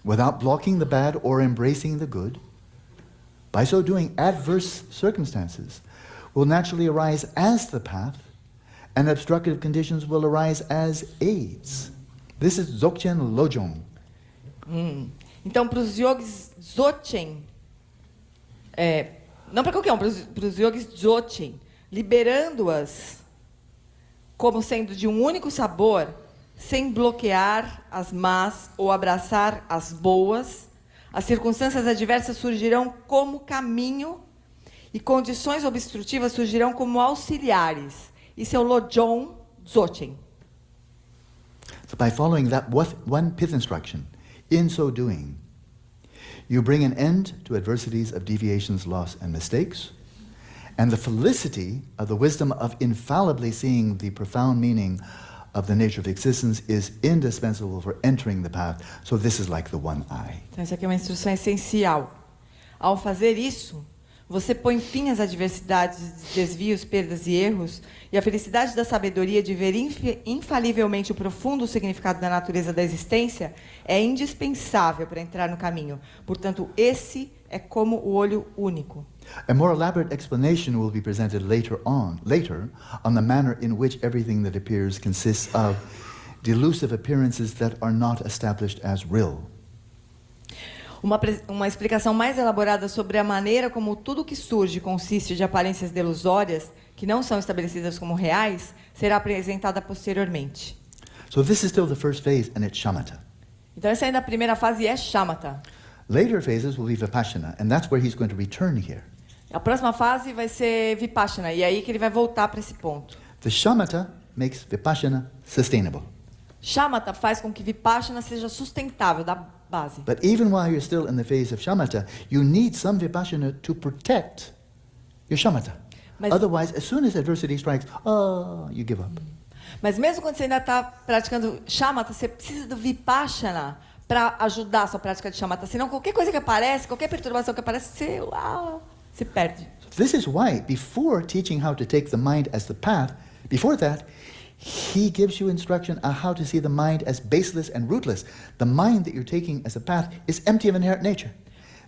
without blocking the bad or embracing the good, by so doing, adverse circumstances will naturally arise as the path, and obstructive conditions will arise as aids. This is Dzogchen Lojong. Então, para os yogis Dzogchen, não para qualquer um, para os yogis Dzogchen, liberando-as como sendo de um único sabor, sem bloquear as más ou abraçar as boas, as circunstâncias adversas surgirão como caminho e condições obstrutivas surgirão como auxiliares. Isso é o Lojong Dzogchen. So by following that one pith instruction, in so doing, you bring an end to adversities of deviations, loss, and mistakes, and the felicity of the wisdom of infallibly seeing the profound meaning of the nature of existence is indispensable for entering the path. So this is like the one eye. Então, essa aqui é uma instrução essencial. Ao fazer isso, você põe fim às adversidades, desvios, perdas e erros, e a felicidade da sabedoria de ver infalivelmente o profundo significado da natureza da existência é indispensável para entrar no caminho. Portanto, esse é como o olho único. A more elaborate explanation will be presented later on the manner in which everything that appears consists of delusive appearances that are not established as real. Uma explicação mais elaborada sobre a maneira como tudo que surge consiste de aparências delusórias, que não são estabelecidas como reais, será apresentada posteriormente. So this is still the first phase, and it's shamatha. Então, essa ainda é a primeira fase, é shamatha. Later phases will be vipassana, and that's where he's going to return here. A próxima fase vai ser vipassana, e é aí que ele vai voltar para esse ponto. The shamatha makes vipassana sustainable. Shamatha faz com que vipassana seja sustentável, da base. But even while you're still in the phase of shamatha, you need some vipassana to protect your shamatha. Mas- Otherwise, as soon as adversity strikes, you give up. Mas mesmo quando você ainda está praticando shamatha, você precisa do vipassana para ajudar a sua prática de shamatha. Senão, qualquer coisa que aparece, qualquer perturbação que aparece, você se perde. This is why, before teaching how to take the mind as the path, before that, he gives you instruction on how to see the mind as baseless and rootless. The mind that you're taking as a path is empty of inherent nature.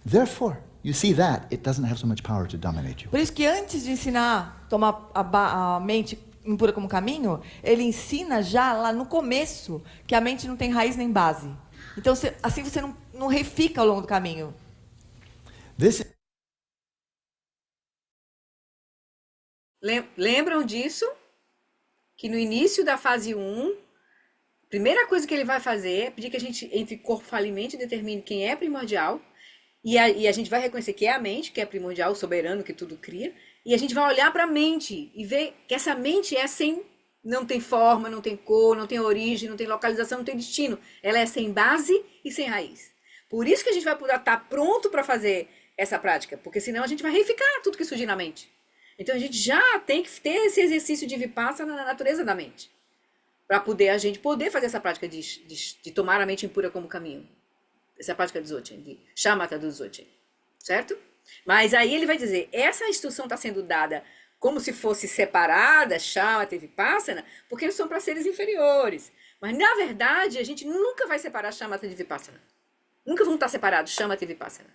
Therefore, you see that it doesn't have so much power to dominate you. Por isso que antes de ensinar a tomar a mente impura como caminho, ele ensina já lá no começo que a mente não tem raiz nem base. Então, assim você não refica ao longo do caminho. This Lembram disso? Que no início da fase 1, a primeira coisa que ele vai fazer é pedir que a gente, entre corpo, fala e mente, determine quem é primordial, e a gente vai reconhecer que é a mente, que é primordial, o soberano, que tudo cria, e a gente vai olhar para a mente e ver que essa mente é sem, não tem forma, não tem cor, não tem origem, não tem localização, não tem destino. Ela é sem base e sem raiz. Por isso que a gente vai poder estar pronto para fazer essa prática, porque senão a gente vai reificar tudo que surgir na mente. Então, a gente já tem que ter esse exercício de vipassana na natureza da mente, para a gente poder fazer essa prática de tomar a mente impura como caminho. Essa prática do Dzogchen, de shamatha do Dzogchen, certo? Mas aí ele vai dizer, essa instrução está sendo dada como se fosse separada, shamatha e vipassana, porque são para seres inferiores. Mas, na verdade, a gente nunca vai separar shamatha de vipassana. Nunca vão estar separados shamatha e vipassana.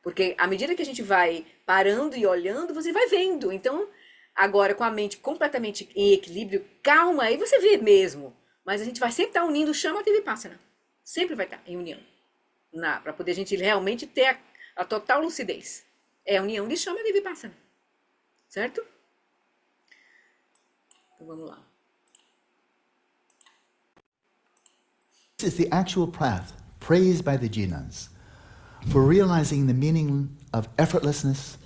Porque à medida que a gente vai parando e olhando, você vai vendo. Então, agora com a mente completamente em equilíbrio, calma, aí você vê mesmo. Mas a gente vai sempre estar unindo shamatha e vipassana. Sempre vai estar em união. Para poder a gente realmente ter a total lucidez. É a união de shamatha e vipassana. Certo? Então vamos lá. is the actual path praised by the jinas for realizing the meaning of effortlessness,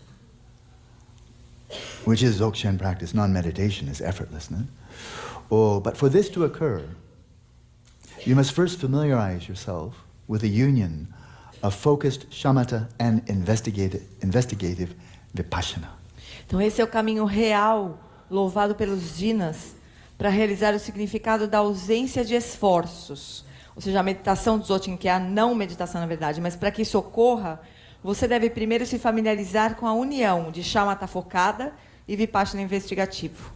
which is Dzogchen practice. Non-meditation is effortlessness. Oh, but for this to occur, you must first familiarize yourself with the union of focused shamatha and investigative vipassana. Então esse é o caminho real, louvado pelos jinas, para realizar o significado da ausência de esforços. Ou seja, a meditação do Dzogchen, que é a não meditação na verdade, mas para que isso ocorra, você deve primeiro se familiarizar com a união de shamatha focada e vipassana investigativo.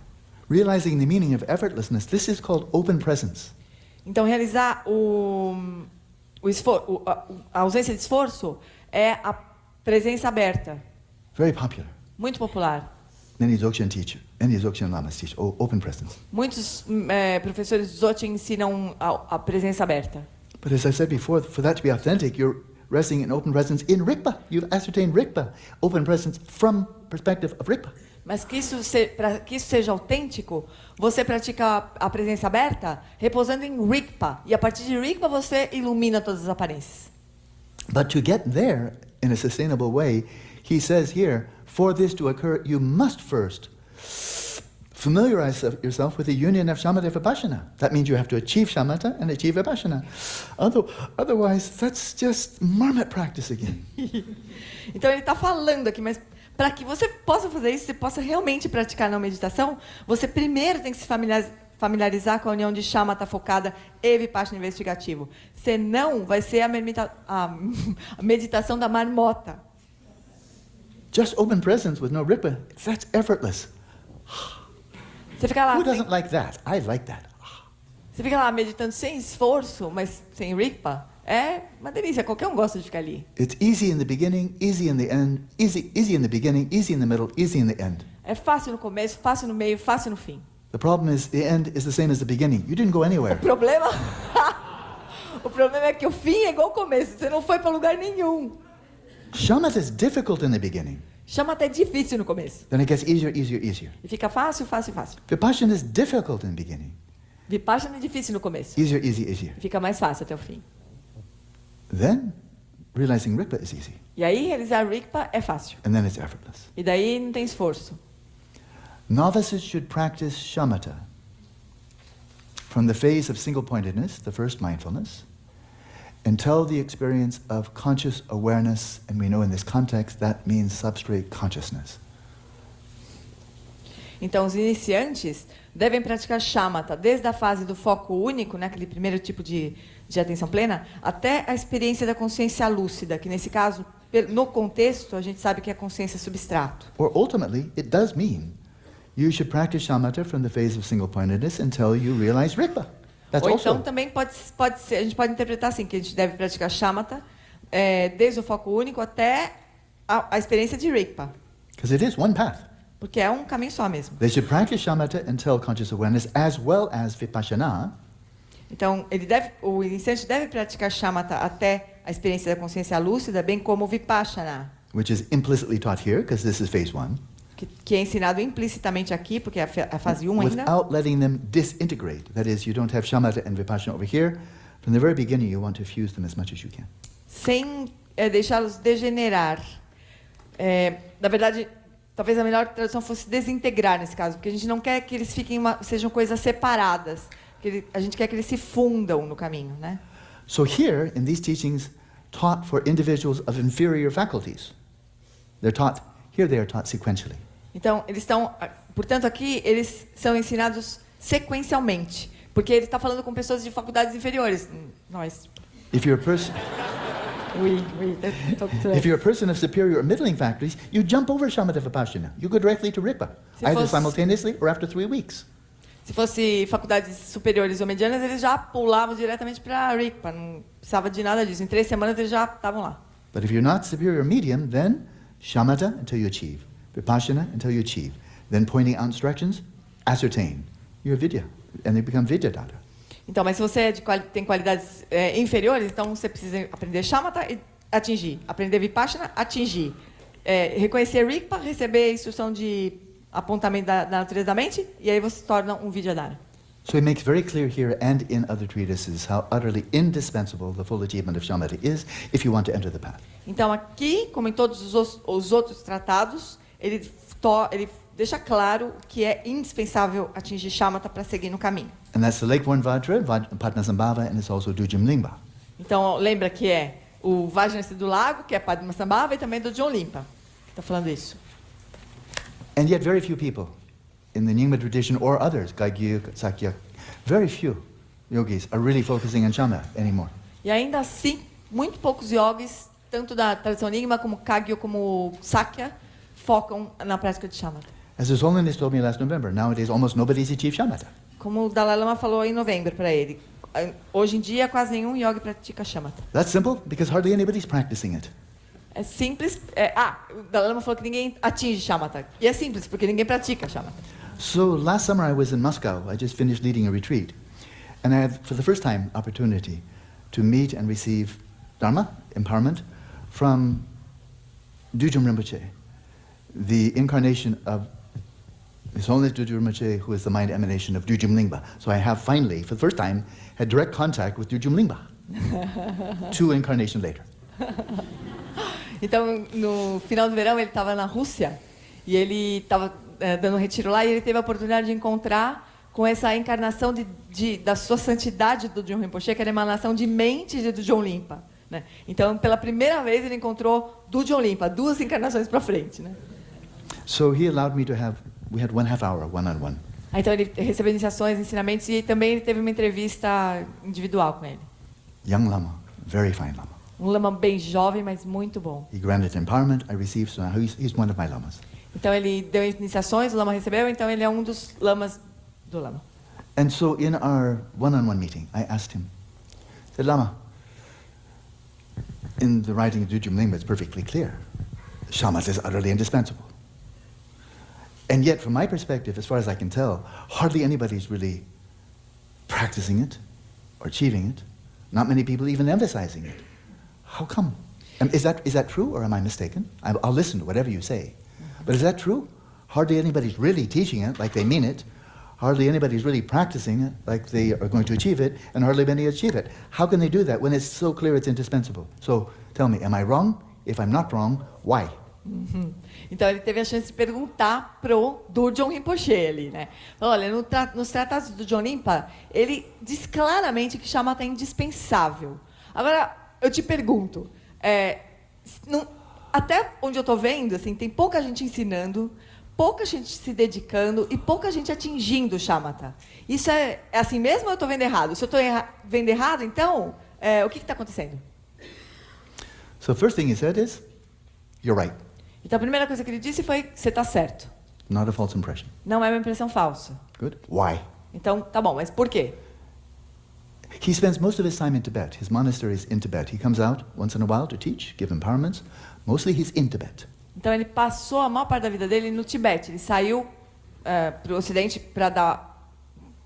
Realizing the meaning of effortlessness, this is called open presence. Então, realizar a ausência de esforço é a presença aberta. Very popular. Muito popular. Many Dzogchen lamas teach open presence. Muitos professores de Dzogchen ensinam a presença aberta. But as I said before, for that to be authentic, you're resting in open presence in Rigpa. You've ascertained Rigpa, open presence from perspective of Rigpa. Mas para que isso seja autêntico, você pratica a presença aberta repousando em Rigpa. E a partir de Rigpa você ilumina todas as aparências. But to get there in a sustainable way, he says here, for this to occur, you must first familiarize yourself with the union of shamatha and vipassana. That means you have to achieve shamatha and achieve vipassana. Otherwise, that's just marmot practice again. Então ele está falando aqui, mas para que você possa fazer isso, você possa realmente praticar na meditação, você primeiro tem que se familiarizar com a união de shamatha focada e vipassana investigativo. Senão, vai ser a meditação da marmota. Just open presence with no Rigpa, that's effortless. Você fica lá, Who doesn't like that? I like that. você fica lá meditando sem esforço, mas sem Rigpa. É uma delícia, qualquer um gosta de ficar ali. It's easy in the beginning, easy in the end, easy in the beginning, easy in the middle, easy in the end. É fácil no começo, fácil no meio, fácil no fim. The problem is the end is the same as the beginning. You didn't go anywhere. O problema é que o fim é igual ao começo, você não foi para lugar nenhum. Shamatha is difficult in the beginning. Chama até difícil no começo. Then it gets easier, easier, easier. E fica fácil, fácil, fácil. Vipassana is difficult in the beginning. Vipassana é difícil no começo. Easier, easier, easier. E fica mais fácil até o fim. Then realizing Rigpa is easy. E aí realizar Rigpa é fácil. And then it's effortless. E daí não tem esforço. Novices should practice shamatha from the phase of single-pointedness, the first mindfulness, until the experience of conscious awareness, and we know in this context that means substrate consciousness. Então, os iniciantes devem praticar shamatha desde a fase do foco único, né, aquele primeiro tipo de atenção plena, até a experiência da consciência lúcida, que nesse caso, no contexto, a gente sabe que é a consciência substrato. Or ultimately, it does mean you should practice shamatha from the phase of single-pointedness until you realize Rigpa. That's Ou also. então também pode ser, a gente pode interpretar assim, que a gente deve praticar shamatha desde o foco único até a experiência de Rigpa, Because it is one path. porque é um caminho só mesmo. They should practice shamatha until conscious awareness as well as vipassana, Então, o iniciante deve praticar shamatha até a experiência da consciência lúcida, bem como o vipassana, which is implicitly taught here because this is phase one, que é ensinado implicitamente aqui, porque é a fase 1 ainda. without letting them disintegrate. That is, you don't have shamatha and vipassana over here. From the very beginning, you want to fuse them as much as you can. Sem deixá-los degenerar. Na verdade, talvez a melhor tradução fosse desintegrar nesse caso, porque a gente não quer que eles sejam coisas separadas, a gente quer que eles se fundam no caminho, né? So here, in these teachings, taught for individuals of inferior faculties, they are taught sequentially. Então, portanto, aqui eles são ensinados sequencialmente, porque ele está falando com pessoas de faculdades inferiores. Nós. If you're a person, if you're a person of superior or middling faculties, you jump over shamatha vipassana. You go directly to Rigpa, either simultaneously or after 3 weeks. Se fosse faculdades superiores ou medianas, eles já pulavam diretamente para a Rigpa, não precisava de nada disso. Em 3 semanas eles já estavam lá. But if you're not superior or medium, then shamatha until you achieve, vipassana until you achieve, then pointing out instructions, ascertain. You're vidya, and they become vidyadhara. Então, mas se você tem qualidades inferiores, então você precisa aprender shamatha e atingir, aprender vipassana, atingir, reconhecer Rigpa, receber a instrução de apontamento da natureza da mente, e aí você se torna um vidyadhara. So he makes very clear here and in other treatises how utterly indispensable the full achievement of shamatha is if you want to enter the path. Então, aqui, como em todos os outros tratados, ele deixa claro que é indispensável atingir shamatha para seguir no caminho. And that's the Lakeborn Vajra, Padmasambhava, and it's also Dujim Lingpa. Então, lembra que é o Vajrayana do Lago, que é Padmasambhava, e também do John Limpa, que está falando isso. And yet very few people in the Nyingma tradition or others, Gaigyu, Sakya, very few yogis are really focusing on shamatha anymore. E ainda assim, muito poucos yogis, tanto da tradição Nyingma como Kagyu como Sakya, focam na prática de shamatha. As His Holiness told me last November, nowadays almost nobody's achieved shamatha. Como o Dalai Lama falou em novembro para ele, hoje em dia quase nenhum yogi pratica shamatha. That's simple because hardly anybody's practicing it. É simples. O Dalai Lama falou que ninguém atinge shamatha. E é simples, porque ninguém pratica shamatha. So last summer I was in Moscow. I just finished leading a retreat. And I had, for the first time, opportunity to meet and receive Dharma, empowerment, from Dujum Rinpoche, the incarnation of His Holiness Dujum Rinpoche, who is the mind emanation of Dujum Lingpa. So I have finally, for the first time, had direct contact with Dujum Lingpa, 2 incarnations later. Então, no final do verão, ele estava na Rússia e ele estava dando um retiro lá e ele teve a oportunidade de encontrar com essa encarnação da sua santidade do Dujum Rinpoche, que era a emanação de mente de Dujum Limpa, né? Então, pela primeira vez, ele encontrou Dujum Limpa, 2 encarnações para frente, né? So he allowed me to have, we had 1/2 hour one-on-one. Então ele recebeu iniciações, ensinamentos e também ele teve uma entrevista individual com ele. Young Lama, very fine Lama. Um lama bem jovem, mas muito bom. He granted empowerment, I received, so now he's one of my lamas. Então ele deu iniciações, o lama recebeu, então ele é um dos lamas do lama. And so in our one-on-one meeting, I asked him, I said, Lama, in the writing of Dudjom Lingpa, it's perfectly clear. Shamatha is utterly indispensable. And yet, from my perspective, as far as I can tell, hardly anybody's really practicing it or achieving it. Not many people even emphasizing it. How come? Is that true, or am I mistaken? I'll listen to whatever you say. But is that true? Hardly anybody's really teaching it like they mean it. Hardly anybody's really practicing it like they are going to achieve it, and hardly many achieve it. How can they do that when it's so clear it's indispensable? So tell me, am I wrong? If I'm not wrong, why? Uhum. Então ele teve a chance de perguntar pro Dudjom Rinpoche ali, né? Olha, nos tratados do Dudjom Rinpa, ele diz claramente que Shamatha é indispensável. Agora, eu te pergunto, até onde eu estou vendo, assim, tem pouca gente ensinando, pouca gente se dedicando e pouca gente atingindo o Shamatha. Isso é assim mesmo ou eu estou vendo errado? Se eu estou vendo errado, então, o que está acontecendo? So the first thing he said is, you're right. Então a primeira coisa que ele disse foi, você está certo. Not a false impression. Não é uma impressão falsa. Good. Why? Então, tá bom, mas por quê? He spends most of his time in Tibet. His monastery is in Tibet. He comes out once in a while to teach, give empowerments. Mostly he's in Tibet. Então ele passou a maior parte da vida dele no Tibete. Ele saiu para o Ocidente para dar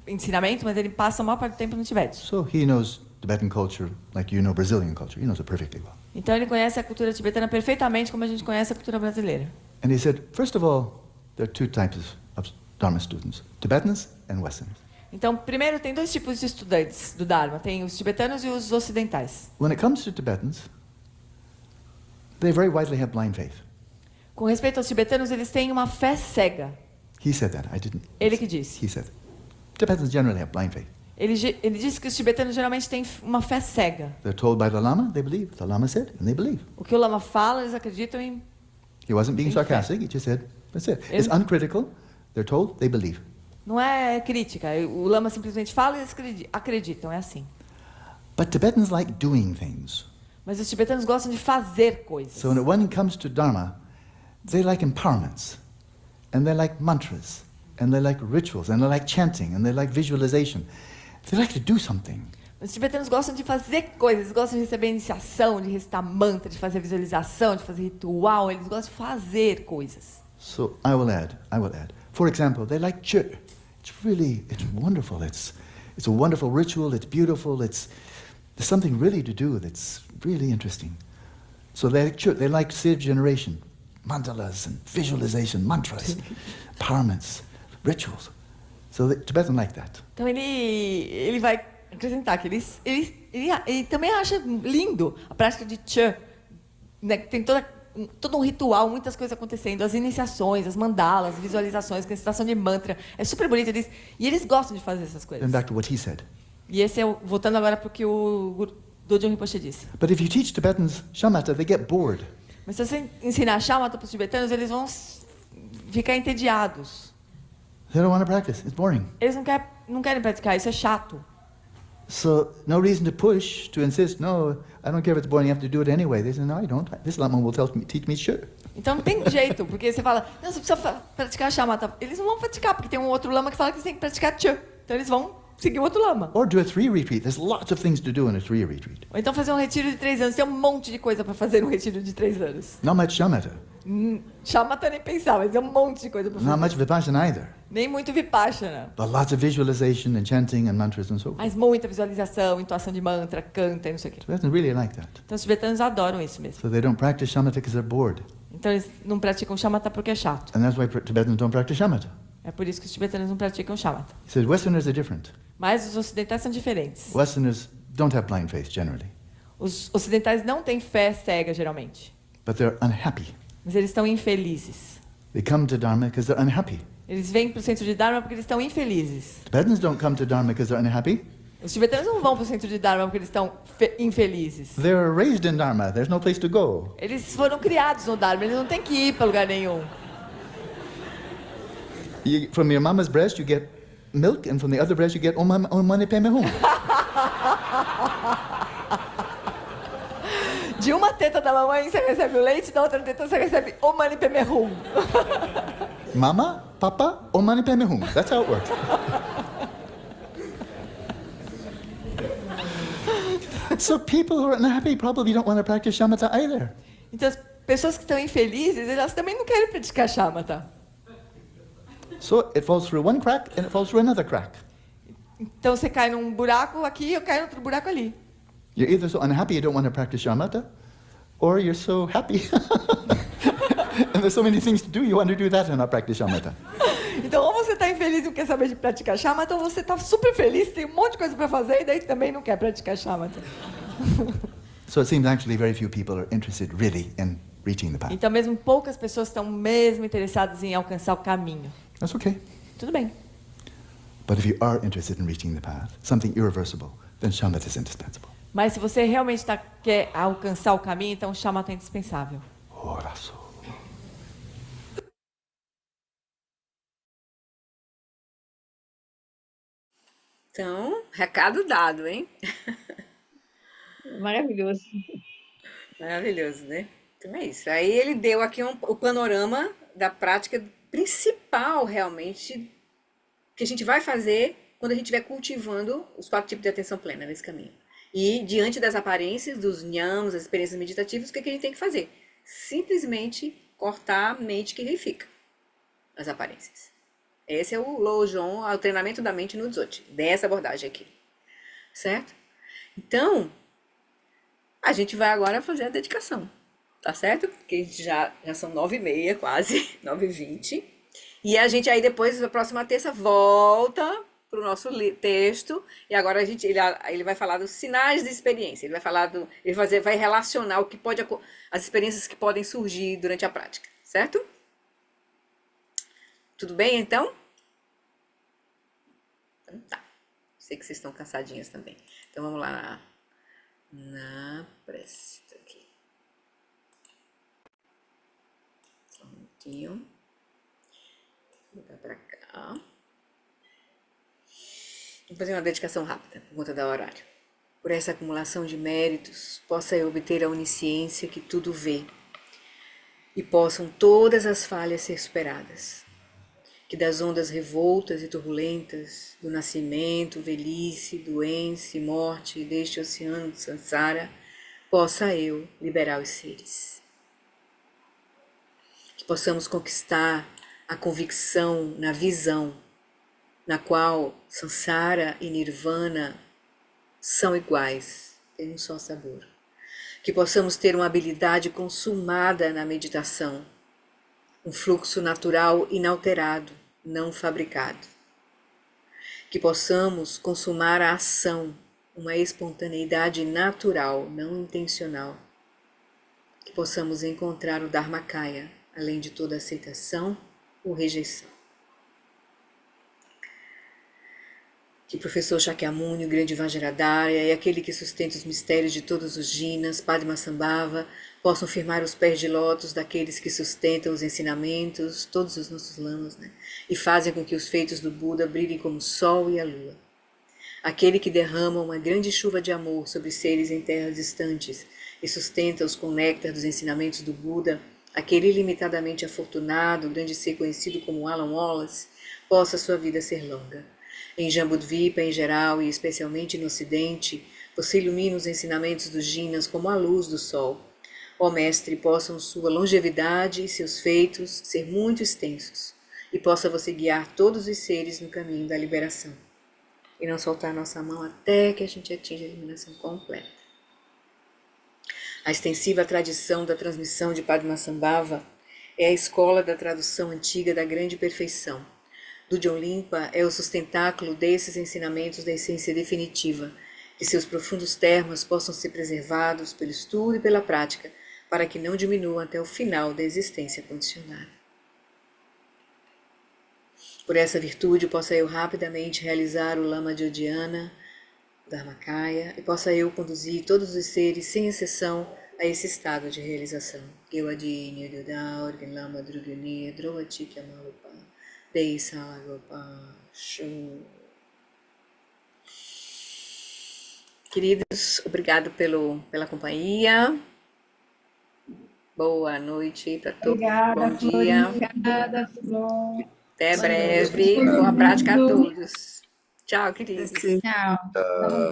ensinamento, mas ele passa a maior parte do tempo no Tibete. So he knows Tibetan culture like you know Brazilian culture. He knows it perfectly well. Então ele conhece a cultura tibetana perfeitamente como a gente conhece a cultura brasileira. And he said, first of all, there are two types of Dharma students, Tibetans and Westerners. Então, primeiro, tem dois tipos de estudantes do Dharma. Tem os tibetanos e os ocidentais. When it comes to Tibetans, they very widely have blind faith. Com respeito aos tibetanos, eles têm uma fé cega. He said that. I didn't. Ele que disse. He said it. Tibetans generally have blind faith. Ele disse que os tibetanos geralmente têm uma fé cega. They're told by the Lama, they believe. The Lama said, and they believe. O que o Lama fala, eles acreditam em... He wasn't being In fact. sarcastic, he just said, that's it. It's uncritical, they're told, they believe. Não é crítica. O Lama simplesmente fala e eles acreditam. É assim. But Tibetans like doing things. Mas os tibetanos gostam de fazer coisas. So when it comes to Dharma, they like empowerments, and they like mantras, and they like rituals, and they like chanting, and they like visualization. They like to do something. Os tibetanos gostam de fazer coisas, eles gostam de receber iniciação, de recitar mantra, de fazer visualização, de fazer ritual, eles gostam de fazer coisas. So I will add. For example, they like Chö. It's wonderful. It's a wonderful ritual, it's beautiful, there's something really to do that's really interesting. So they like Chö, they like saved generation, mandalas and visualization, mantras, empowerments, rituals. So the Tibetan like that. Então ele vai acrescentar que ele também acha lindo a prática de Chö, né? Tem todo um ritual, muitas coisas acontecendo, as iniciações, as mandalas, visualizações, recitação de mantra, é super bonito, e eles gostam de fazer essas coisas. And back to what he said. E esse é voltando agora para o que o Dudjom Rinpoche disse. But if you teach Tibetans shamatha, they get bored. Mas se você ensinar shamatha para os tibetanos, eles vão ficar entediados. They don't want to practice. It's boring. Eles não querem praticar, isso é chato. So no reason to push, to insist, no, I don't care if it's boring, you have to do it anyway. They say, no, I don't. This Lama will teach me sure. Então não tem jeito, porque você fala, não, você precisa praticar shamatha. Eles não vão praticar, porque tem um outro lama que fala que eles têm que praticar Chö. Então eles vão seguir o outro lama. Or do a 3 retreat. There's lots of things to do in a 3 retreat. Ou então fazer um retiro de 3 anos. Tem um monte de coisa para fazer no retiro de 3 anos. Not much shamatha. Shamatha nem pensar, mas é um monte de coisa para fazer. Not much vipassana either. Nem muito vipassana. But lots of visualization and chanting and mantras and so forth. Mas muita visualização, entoação de mantra, canta e não sei o quê. Tibetans really like that. Então os tibetanos adoram isso mesmo. So they don't practice shamatha because they're bored. Então eles não praticam shamatha porque é chato. And that's why Tibetans don't practice shamatha. É por isso que os tibetanos não praticam shamatha. He says Westerners are different. Mas os ocidentais são diferentes. Westerners don't have blind faith generally. Os ocidentais não têm fé cega, geralmente. But they're unhappy. Mas eles estão infelizes. They come to Dharma because they're unhappy. Eles vêm para o centro de Dharma porque eles estão infelizes. Tibetans don't come to Dharma because they're unhappy. Os tibetanos não vão para o centro de Dharma porque eles estão infelizes. They're raised in Dharma. There's no place to go. Eles foram criados no Dharma, eles não têm que ir para lugar nenhum. From your mama's breast, you get milk, and from the other breast you get Om Mani Padme Hum. De uma teta da mamãe você recebe o leite, da outra teta você recebe o Mani Padme Hum. Mama, Papa, Om Mani Padme Hum. That's how it works. So people who are unhappy probably don't want to practice shamatha either. Então as pessoas que estão infelizes, elas também não querem praticar shamatha. So it falls through one crack and it falls through another crack. Então você cai num buraco aqui, eu caio em outro buraco ali. You're either so unhappy you don't want to practice shamatha, or you're so happy. And there's so many things to do, you want to do that and not practice shamatha. Então ou você está infeliz e não quer saber de praticar shamatha, ou você está super feliz, tem um monte de coisa para fazer e daí também não quer praticar shamatha. So it seems actually very few people are interested really in reaching the path. Então mesmo poucas pessoas estão mesmo interessadas em alcançar o caminho. That's okay. Tudo bem. But if you are interested in reaching the path, something irreversible, then shamatha is indispensable. Mas se você realmente quer alcançar o caminho, então o shamatha é indispensável. Oraso. Então, recado dado, hein? Maravilhoso. Maravilhoso, né? Então é isso. Aí ele deu aqui o panorama da prática principal, realmente, que a gente vai fazer quando a gente estiver cultivando os 4 tipos de atenção plena nesse caminho. E diante das aparências, dos nhams, das experiências meditativas, o que a gente tem que fazer? Simplesmente cortar a mente que reifica as aparências. Esse é o Lojong, o treinamento da mente no Dzogchen, dessa abordagem aqui. Certo? Então, a gente vai agora fazer a dedicação. Tá certo? Porque já são 9h30 quase, 9h20. E a gente aí depois, na próxima terça, volta para o nosso texto. E agora ele vai falar dos sinais de experiência. Ele vai falar vai relacionar o que pode, as experiências que podem surgir durante a prática. Certo? Tudo bem, então? Então tá. Sei que vocês estão cansadinhas também. Então vamos lá na prece. Tá aqui. Só um minutinho. Vou botar pra cá. Vou fazer uma dedicação rápida, por conta do horário. Por essa acumulação de méritos, possa eu obter a onisciência que tudo vê. E possam todas as falhas ser superadas. Que das ondas revoltas e turbulentas, do nascimento, velhice, doença e morte deste oceano de Sansara, possa eu liberar os seres. Que possamos conquistar a convicção na visão, na qual Sansara e Nirvana são iguais, têm um só sabor. Que possamos ter uma habilidade consumada na meditação, um fluxo natural inalterado, não fabricado. Que possamos consumar a ação, uma espontaneidade natural, não intencional. Que possamos encontrar o Dharmakaya, além de toda aceitação ou rejeição. Que o professor Shakyamuni, o grande Vajradhara e aquele que sustenta os mistérios de todos os jinas, Padmasambhava, possam firmar os pés de lótus daqueles que sustentam os ensinamentos, todos os nossos lamas, né? E fazem com que os feitos do Buda brilhem como o sol e a lua. Aquele que derrama uma grande chuva de amor sobre seres em terras distantes e sustenta-os com o néctar dos ensinamentos do Buda, aquele ilimitadamente afortunado, grande ser conhecido como Alan Wallace, possa sua vida ser longa. Em Jambudvipa em geral e especialmente no Ocidente, você ilumina os ensinamentos dos jinas como a luz do sol. Ó Mestre, possam sua longevidade e seus feitos ser muito extensos, e possa você guiar todos os seres no caminho da liberação, e não soltar nossa mão até que a gente atinja a iluminação completa. A extensiva tradição da transmissão de Padmasambhava é a escola da tradução antiga da grande perfeição. Dudjom Limpa é o sustentáculo desses ensinamentos da essência definitiva, que seus profundos termos possam ser preservados pelo estudo e pela prática, para que não diminuam até o final da existência condicionada. Por essa virtude, possa eu rapidamente realizar o Lama Jodhyana, o Dharmakaya, e possa eu conduzir todos os seres, sem exceção, a esse estado de realização. Gewadi, Nyododao, Lama Drugyuni, Drovatik Yamalupa, Deisalagopa. Queridos, obrigado pela companhia. Boa noite para todos. Obrigada, Bom dia. Obrigada, Flor. Até Boa noite. breve. Boa prática a todos. Tchau, queridos. Tchau.